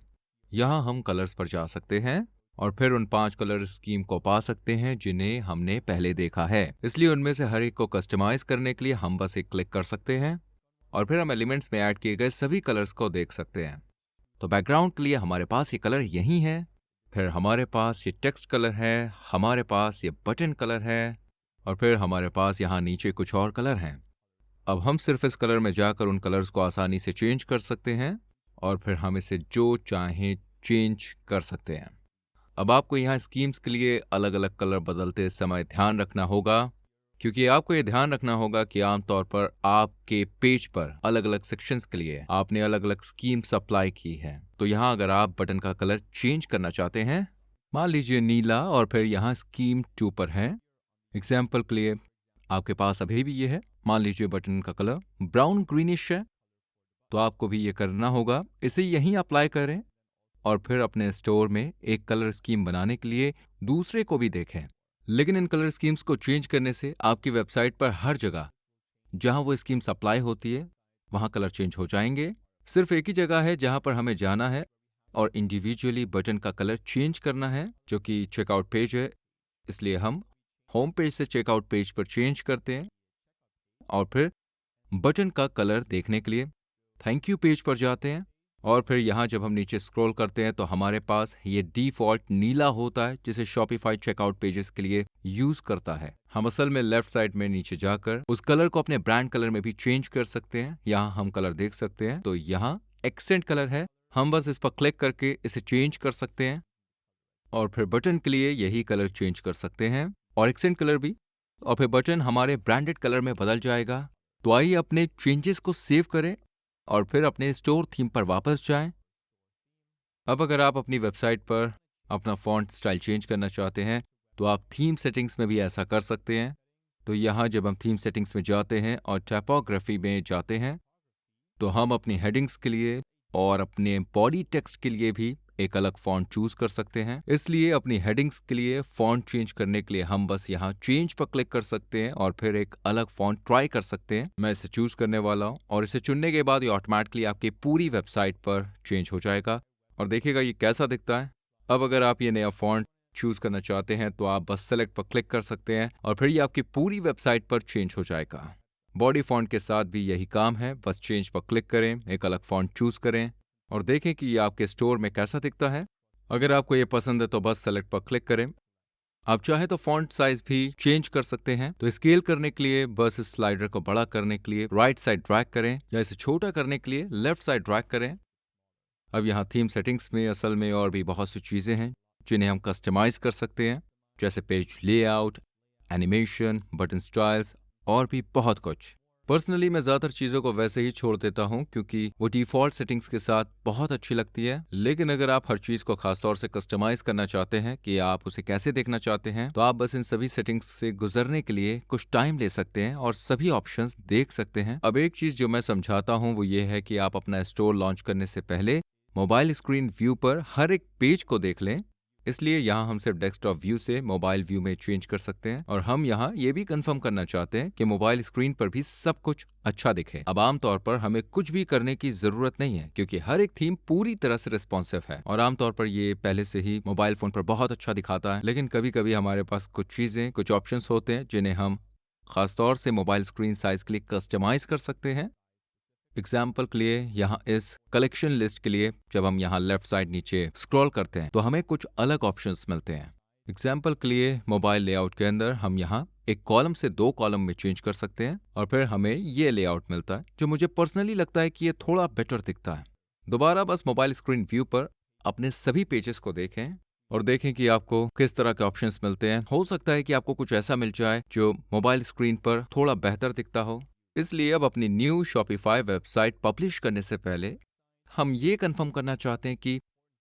यहाँ हम कलर्स पर जा सकते हैं और फिर उन 5 कलर स्कीम को पा सकते हैं जिन्हें हमने पहले देखा है। इसलिए उनमें से हर एक को कस्टमाइज करने के लिए हम बस एक क्लिक कर सकते हैं और फिर हम एलिमेंट्स में ऐड किए गए सभी कलर्स को देख सकते हैं। तो बैकग्राउंड के लिए हमारे पास ये कलर यही है, फिर हमारे पास ये टेक्स्ट कलर है, हमारे पास ये बटन कलर है और फिर हमारे पास यहाँ नीचे कुछ और कलर हैं। अब हम सिर्फ इस कलर में जाकर उन कलर्स को आसानी से चेंज कर सकते हैं और फिर हम इसे जो चाहें चेंज कर सकते हैं। अब आपको यहाँ स्कीम्स के लिए अलग अलग कलर बदलते समय ध्यान रखना होगा, क्योंकि आपको ये ध्यान रखना होगा कि आमतौर पर आपके पेज पर अलग अलग सेक्शंस के लिए आपने अलग अलग स्कीम्स अप्लाई की है। तो यहाँ अगर आप बटन का कलर चेंज करना चाहते हैं, मान लीजिए नीला, और फिर यहाँ स्कीम 2 पर है, एग्जाम्पल के लिए आपके पास अभी भी ये है, मान लीजिए बटन का कलर ब्राउन ग्रीनिश है, तो आपको भी ये करना होगा, इसे यहीं अप्लाई करें और फिर अपने स्टोर में एक कलर स्कीम बनाने के लिए दूसरे को भी देखें। लेकिन इन कलर स्कीम्स को चेंज करने से आपकी वेबसाइट पर हर जगह जहां वो स्कीम्स अप्लाई होती है वहां कलर चेंज हो जाएंगे। सिर्फ एक ही जगह है जहां पर हमें जाना है और इंडिविजुअली बटन का कलर चेंज करना है, जो कि चेकआउट पेज है। इसलिए हम होम पेज से चेकआउट पेज पर चेंज करते हैं और फिर बटन का कलर देखने के लिए थैंक यू पेज पर जाते हैं, और फिर यहाँ जब हम नीचे स्क्रॉल करते हैं तो हमारे पास ये डिफ़ॉल्ट नीला होता है, जिसे शॉपिफाई चेकआउट पेजेस के लिए यूज करता है। हम असल में लेफ्ट साइड में नीचे जाकर उस कलर को अपने ब्रांड कलर में भी चेंज कर सकते हैं। यहाँ हम कलर देख सकते हैं, तो यहाँ एक्सेंट कलर है, हम बस इस पर क्लिक करके इसे चेंज कर सकते हैं और फिर बटन के लिए यही कलर चेंज कर सकते हैं और एक्सेंट कलर भी, और फिर बटन हमारे ब्रांडेड कलर में बदल जाएगा। तो आइए अपने चेंजेस को सेव करें और फिर अपने स्टोर थीम पर वापस जाएं। अब अगर आप अपनी वेबसाइट पर अपना फॉन्ट स्टाइल चेंज करना चाहते हैं तो आप थीम सेटिंग्स में भी ऐसा कर सकते हैं। तो यहाँ जब हम थीम सेटिंग्स में जाते हैं और टाइपोग्राफी में जाते हैं तो हम अपनी हेडिंग्स के लिए और अपने बॉडी टेक्स्ट के लिए भी एक अलग फॉन्ट चूज कर सकते हैं। इसलिए अपनी हेडिंग्स के लिए फॉन्ट चेंज करने के लिए हम बस यहाँ चेंज पर क्लिक कर सकते हैं और फिर एक अलग फॉन्ट ट्राई कर सकते हैं। मैं इसे चूज करने वाला हूँ और इसे चुनने के बाद ये ऑटोमेटिकली आपकी पूरी वेबसाइट पर चेंज हो जाएगा और देखिएगा ये कैसा दिखता है। अब अगर आप ये नया फॉन्ट चूज करना चाहते हैं तो आप बस सेलेक्ट पर क्लिक कर सकते हैं और फिर ये आपकी पूरी वेबसाइट पर चेंज हो जाएगा। बॉडी फॉन्ट के साथ भी यही काम है, बस चेंज पर क्लिक करें, एक अलग फॉन्ट चूज करें और देखें कि ये आपके स्टोर में कैसा दिखता है। अगर आपको ये पसंद है तो बस सेलेक्ट पर क्लिक करें। आप चाहे तो फॉन्ट साइज भी चेंज कर सकते हैं। तो स्केल करने के लिए बस इस स्लाइडर को बड़ा करने के लिए राइट साइड ड्रैग करें या इसे छोटा करने के लिए लेफ्ट साइड ड्रैग करें। अब यहाँ थीम सेटिंग्स में असल में और भी बहुत सी चीज़ें हैं जिन्हें हम कस्टमाइज कर सकते हैं, जैसे page layout, animation, button styles और भी बहुत कुछ। पर्सनली मैं ज़्यादातर चीज़ों को वैसे ही छोड़ देता हूँ क्योंकि वो डिफ़ॉल्ट सेटिंग्स के साथ बहुत अच्छी लगती है। लेकिन अगर आप हर चीज़ को खासतौर से कस्टमाइज करना चाहते हैं कि आप उसे कैसे देखना चाहते हैं, तो आप बस इन सभी सेटिंग्स से गुजरने के लिए कुछ टाइम ले सकते हैं और सभी ऑप्शंस देख सकते हैं। अब एक चीज़ जो मैं समझाता हूँ वो ये है कि आप अपना स्टोर लॉन्च करने से पहले मोबाइल स्क्रीन व्यू पर हर एक पेज को देख लें। इसलिए यहाँ हम सिर्फ डेस्कटॉप व्यू से मोबाइल व्यू में चेंज कर सकते हैं और हम यहाँ ये भी कंफर्म करना चाहते हैं कि मोबाइल स्क्रीन पर भी सब कुछ अच्छा दिखे। अब आमतौर पर हमें कुछ भी करने की जरूरत नहीं है क्योंकि हर एक थीम पूरी तरह से रिस्पॉन्सिव है और आमतौर पर ये पहले से ही मोबाइल फोन पर बहुत अच्छा दिखाता है। लेकिन कभी कभी हमारे पास कुछ चीजें, कुछ ऑप्शंस होते हैं जिन्हें हम खासतौर से मोबाइल स्क्रीन साइज के लिए कस्टमाइज कर सकते हैं। एग्जाम्पल के लिए यहाँ इस कलेक्शन लिस्ट के लिए जब हम यहाँ लेफ्ट साइड नीचे स्क्रॉल करते हैं तो हमें कुछ अलग ऑप्शंस मिलते हैं। एग्जाम्पल के लिए मोबाइल लेआउट के अंदर हम यहाँ एक कॉलम से 2 कॉलम में चेंज कर सकते हैं और फिर हमें ये लेआउट मिलता है जो मुझे पर्सनली लगता है कि ये थोड़ा बेटर दिखता है। दोबारा बस मोबाइल स्क्रीन व्यू पर अपने सभी पेजेस को देखें और देखें कि आपको किस तरह के ऑप्शंस मिलते हैं। हो सकता है कि आपको कुछ ऐसा मिल जाए जो मोबाइल स्क्रीन पर थोड़ा बेहतर दिखता हो। इसलिए अब अपनी न्यू शॉपिफाई वेबसाइट पब्लिश करने से पहले हम ये कंफर्म करना चाहते हैं कि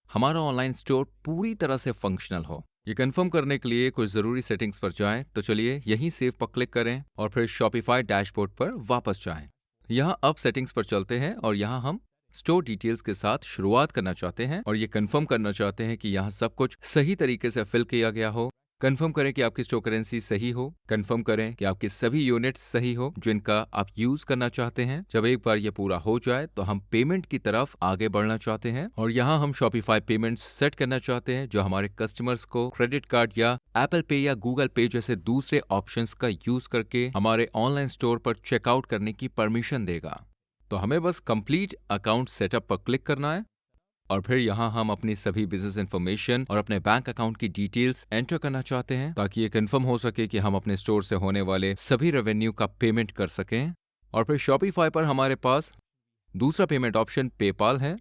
हमारा ऑनलाइन स्टोर पूरी तरह से फंक्शनल हो। ये कंफर्म करने के लिए कुछ ज़रूरी सेटिंग्स पर जाएं, तो चलिए यहीं सेव पर क्लिक करें और फिर शॉपिफाई डैशबोर्ड पर वापस जाएं। यहाँ अब सेटिंग्स पर चलते हैं और यहाँ हम स्टोर डिटेल्स के साथ शुरुआत करना चाहते हैं और ये कंफर्म करना चाहते हैं कि यहाँ सब कुछ सही तरीके से फिल किया गया हो। कंफर्म करें कि आपकी स्टोर करेंसी सही हो। कंफर्म करें कि आपके सभी यूनिट्स सही हो जिनका आप यूज करना चाहते हैं। जब एक बार ये पूरा हो जाए तो हम पेमेंट की तरफ आगे बढ़ना चाहते हैं और यहाँ हम शॉपिफाई पेमेंट्स सेट करना चाहते हैं जो हमारे कस्टमर्स को क्रेडिट कार्ड या एप्पल पे या गूगल पे जैसे दूसरे ऑप्शंस का यूज करके हमारे ऑनलाइन स्टोर पर चेकआउट करने की परमिशन देगा। तो हमें बस कंप्लीट अकाउंट सेटअप पर क्लिक करना है और फिर यहाँ हम अपनी सभी बिजनेस इन्फॉर्मेशन और अपने बैंक अकाउंट की डिटेल्स एंटर करना चाहते हैं ताकि ये कंफर्म हो सके कि हम अपने स्टोर से होने वाले सभी रेवेन्यू का पेमेंट कर सकें। और फिर शॉपिफाई पर हमारे पास दूसरा पेमेंट ऑप्शन पेपाल है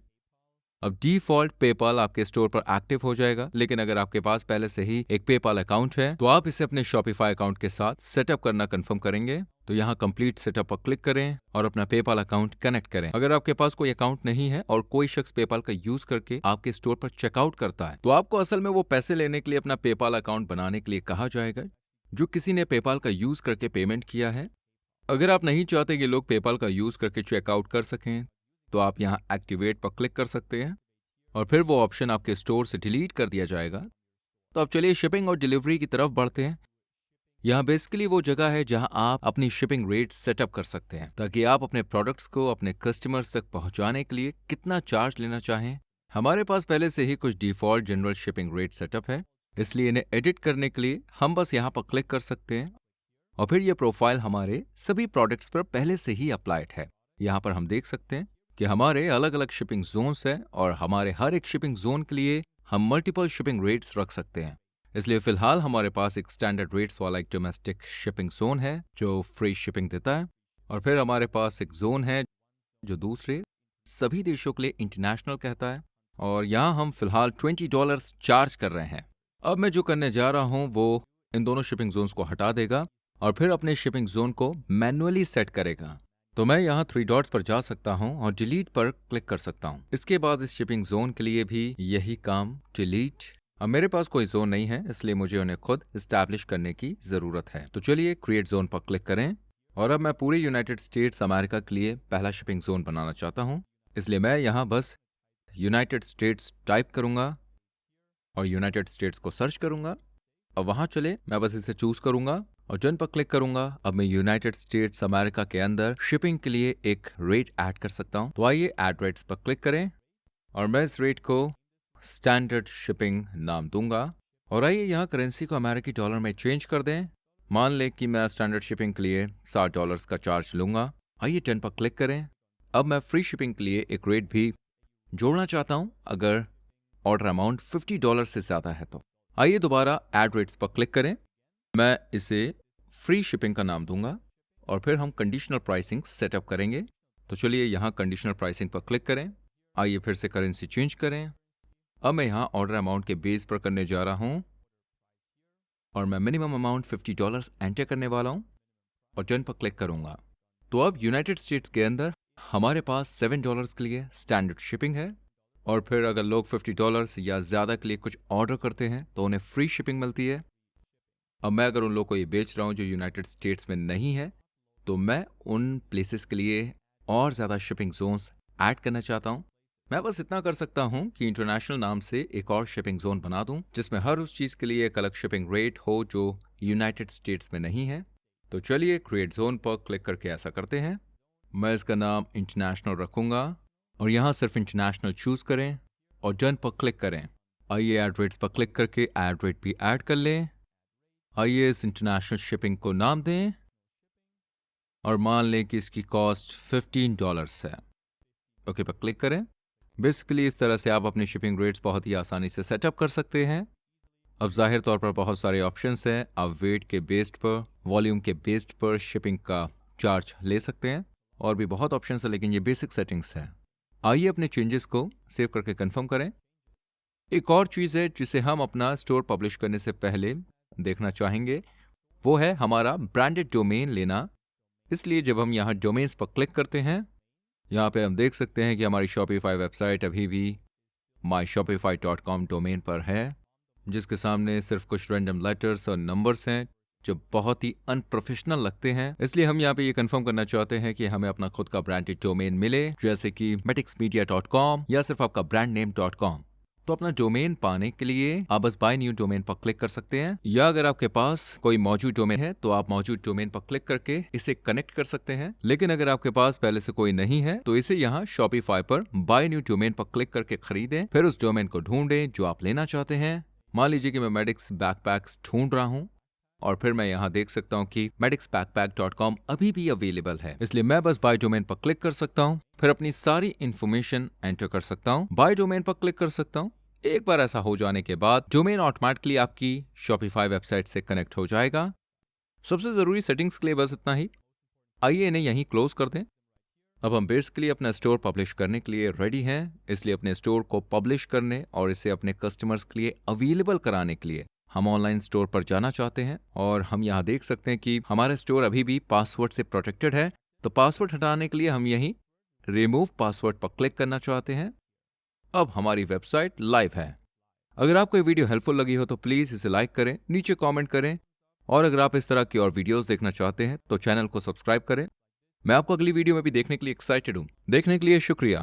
अब डिफॉल्ट पेपाल आपके स्टोर पर एक्टिव हो जाएगा, लेकिन अगर आपके पास पहले से ही एक पेपाल अकाउंट है तो आप इसे अपने शॉपिफाई अकाउंट के साथ सेटअप करना कंफर्म करेंगे। तो यहाँ कंप्लीट सेटअप पर क्लिक करें और अपना पेपाल अकाउंट कनेक्ट करें। अगर आपके पास कोई अकाउंट नहीं है और कोई शख्स पेपाल का यूज करके आपके स्टोर पर चेकआउट करता है तो आपको असल में वो पैसे लेने के लिए अपना पेपाल अकाउंट बनाने के लिए कहा जाएगा जो किसी ने पेपाल का यूज करके पेमेंट किया है। अगर आप नहीं चाहते कि लोग पेपाल का यूज करके चेकआउट कर सकें तो आप यहाँ एक्टिवेट पर क्लिक कर सकते हैं और फिर वो ऑप्शन आपके स्टोर से डिलीट कर दिया जाएगा। तो अब चलिए शिपिंग और डिलीवरी की तरफ बढ़ते हैं। यहाँ बेसिकली वो जगह है जहाँ आप अपनी शिपिंग रेट सेटअप कर सकते हैं ताकि आप अपने प्रोडक्ट्स को अपने कस्टमर्स तक पहुँचाने के लिए कितना चार्ज लेना चाहें। हमारे पास पहले से ही कुछ default general shipping rate setup है, इसलिए इन्हें एडिट करने के लिए हम बस यहाँ पर क्लिक कर सकते हैं और फिर ये प्रोफाइल हमारे सभी प्रोडक्ट्स पर पहले से ही अप्लाइड है। यहाँ पर हम देख सकते हैं कि हमारे अलग अलग शिपिंग जोन्स हैं और हमारे हर एक शिपिंग जोन के लिए हम मल्टीपल शिपिंग रेट्स रख सकते हैं। इसलिए फिलहाल हमारे पास एक स्टैंडर्ड रेट्स वाला एक डोमेस्टिक शिपिंग जोन है जो फ्री शिपिंग देता है और फिर हमारे पास एक जोन है जो दूसरे सभी देशों के लिए इंटरनेशनल कहता है और यहाँ हम फिलहाल $20 चार्ज कर रहे हैं। अब मैं जो करने जा रहा हूँ वो इन दोनों शिपिंग जोन्स को हटा देगा और फिर अपने शिपिंग जोन को मैन्युअली सेट करेगा। तो मैं यहाँ 3 डॉट्स पर जा सकता हूँ और डिलीट पर क्लिक कर सकता हूँ। इसके बाद इस शिपिंग जोन के लिए भी यही काम, डिलीट। अब मेरे पास कोई जोन नहीं है इसलिए मुझे उन्हें खुद इस्टेब्लिश करने की जरूरत है। तो चलिए क्रिएट जोन पर क्लिक करें और अब मैं पूरे यूनाइटेड स्टेट्स अमेरिका के लिए पहला शिपिंग जोन बनाना चाहता हूँ, इसलिए मैं यहाँ बस यूनाइटेड स्टेट्स टाइप करूंगा और यूनाइटेड स्टेट्स को सर्च करूंगा। अब वहां चले मैं बस इसे चूज करूंगा और डन पर क्लिक करूंगा। अब मैं यूनाइटेड स्टेट्स अमेरिका के अंदर शिपिंग के लिए एक रेट ऐड कर सकता हूं। तो आइए ऐड रेट्स पर क्लिक करें और मैं इस रेट को स्टैंडर्ड शिपिंग नाम दूंगा और आइए यहाँ करेंसी को अमेरिकी डॉलर में चेंज कर दें। मान लें कि मैं स्टैंडर्ड शिपिंग के लिए $60 का चार्ज लूंगा। आइए डन पर क्लिक करें। अब मैं फ्री शिपिंग के लिए एक रेट भी जोड़ना चाहता हूं अगर ऑर्डर अमाउंट $50 से ज्यादा है तो। आइए दोबारा ऐड रेट्स पर क्लिक करें। मैं इसे फ्री शिपिंग का नाम दूंगा और फिर हम कंडीशनल प्राइसिंग सेटअप करेंगे। तो चलिए यहाँ कंडीशनल प्राइसिंग पर क्लिक करें। आइए फिर से करेंसी चेंज करें। अब मैं यहाँ ऑर्डर अमाउंट के बेस पर करने जा रहा हूँ और मैं मिनिमम अमाउंट $50 एंटर करने वाला हूँ और डन पर क्लिक करूंगा। तो अब यूनाइटेड स्टेट्स के अंदर हमारे पास $7 के लिए स्टैंडर्ड शिपिंग है और फिर अगर लोग $50 या ज्यादा के लिए कुछ ऑर्डर करते हैं तो उन्हें फ्री शिपिंग मिलती है। अब मैं अगर उन लोगों को ये बेच रहा हूँ जो यूनाइटेड स्टेट्स में नहीं है तो मैं उन प्लेसेस के लिए और ज़्यादा शिपिंग जोन्स ऐड करना चाहता हूँ। मैं बस इतना कर सकता हूँ कि इंटरनेशनल नाम से एक और शिपिंग जोन बना दूँ जिसमें हर उस चीज़ के लिए एक अलग शिपिंग रेट हो जो यूनाइटेड स्टेट्स में नहीं है। तो चलिए क्रिएट जोन पर क्लिक करके ऐसा करते हैं। मैं इसका नाम इंटरनेशनल रखूँगा और यहाँ सिर्फ इंटरनेशनल चूज़ करें और डन पर क्लिक करें। आइए ऐड रेट्स पर क्लिक करके ऐड रेट भी ऐड कर लें। आइए इस इंटरनेशनल शिपिंग को नाम दें और मान लें कि इसकी कॉस्ट $15 है। ओके पर क्लिक करें। बेसिकली इस तरह से आप अपनी शिपिंग रेट्स बहुत ही आसानी से सेटअप कर सकते हैं। अब जाहिर तौर पर बहुत सारे ऑप्शंस हैं। आप वेट के बेस्ड पर, वॉल्यूम के बेस्ड पर शिपिंग का चार्ज ले सकते हैं और भी बहुत ऑप्शंस हैं, लेकिन ये बेसिक सेटिंग्स हैं। आइए अपने चेंजेस को सेव करके कंफर्म करें। एक और चीज़ है जिसे हम अपना स्टोर पब्लिश करने से पहले देखना चाहेंगे, वो है हमारा ब्रांडेड डोमेन लेना। इसलिए जब हम यहाँ डोमेन्स पर क्लिक करते हैं, यहाँ पे हम देख सकते हैं कि हमारी शॉपिफाई वेबसाइट अभी भी myshopify.com डोमेन पर है, जिसके सामने सिर्फ कुछ रैंडम लेटर्स और नंबर्स हैं जो बहुत ही अनप्रोफेशनल लगते हैं। इसलिए हम यहाँ पे ये कंफर्म करना चाहते हैं कि हमें अपना खुद का ब्रांडेड डोमेन मिले, जैसे कि metixmedia.com या सिर्फ आपका ब्रांड नेम .com। तो अपना डोमेन पाने के लिए आप बस बाय न्यू डोमेन पर क्लिक कर सकते हैं, या अगर आपके पास कोई मौजूद डोमेन है तो आप मौजूद डोमेन पर क्लिक करके इसे कनेक्ट कर सकते हैं। लेकिन अगर आपके पास पहले से कोई नहीं है तो इसे यहाँ शॉपिफाई पर बाय न्यू डोमेन पर क्लिक करके खरीदें। फिर उस डोमेन को ढूंढें जो आप लेना चाहते हैं। मान लीजिए कि मैं मेडिक्स बैकपैक्स ढूंढ रहा हूँ और फिर मैं यहाँ देख सकता हूँ कि medixbackpack.com अभी भी अवेलेबल है, इसलिए मैं बस बाय डोमेन पर क्लिक कर सकता हूँ, फिर अपनी सारी इंफॉर्मेशन एंटर कर सकता हूँ, बाय डोमेन पर क्लिक कर सकता हूँ। एक बार ऐसा हो जाने के बाद डोमेन ऑटोमेटिकली आपकी शॉपिफाई वेबसाइट से कनेक्ट हो जाएगा। सबसे जरूरी सेटिंग्स के लिए बस इतना ही। आइए इन्हें यहीं क्लोज कर दें अब हम बेसिकली अपना स्टोर पब्लिश करने के लिए रेडी हैं, इसलिए अपने स्टोर को पब्लिश करने और इसे अपने कस्टमर्स के लिए अवेलेबल कराने के लिए हम ऑनलाइन स्टोर पर जाना चाहते हैं। और हम यहाँ देख सकते हैं कि हमारा स्टोर अभी भी पासवर्ड से प्रोटेक्टेड है, तो पासवर्ड हटाने के लिए हम यहीं रिमूव पासवर्ड पर क्लिक करना चाहते हैं। अब हमारी वेबसाइट लाइव है। अगर आपको ये वीडियो हेल्पफुल लगी हो तो प्लीज़ इसे लाइक करें, नीचे कमेंट करें, और अगर आप इस तरह की और वीडियोस देखना चाहते हैं तो चैनल को सब्सक्राइब करें। मैं आपको अगली वीडियो में भी देखने के लिए एक्साइटेड हूं। देखने के लिए शुक्रिया।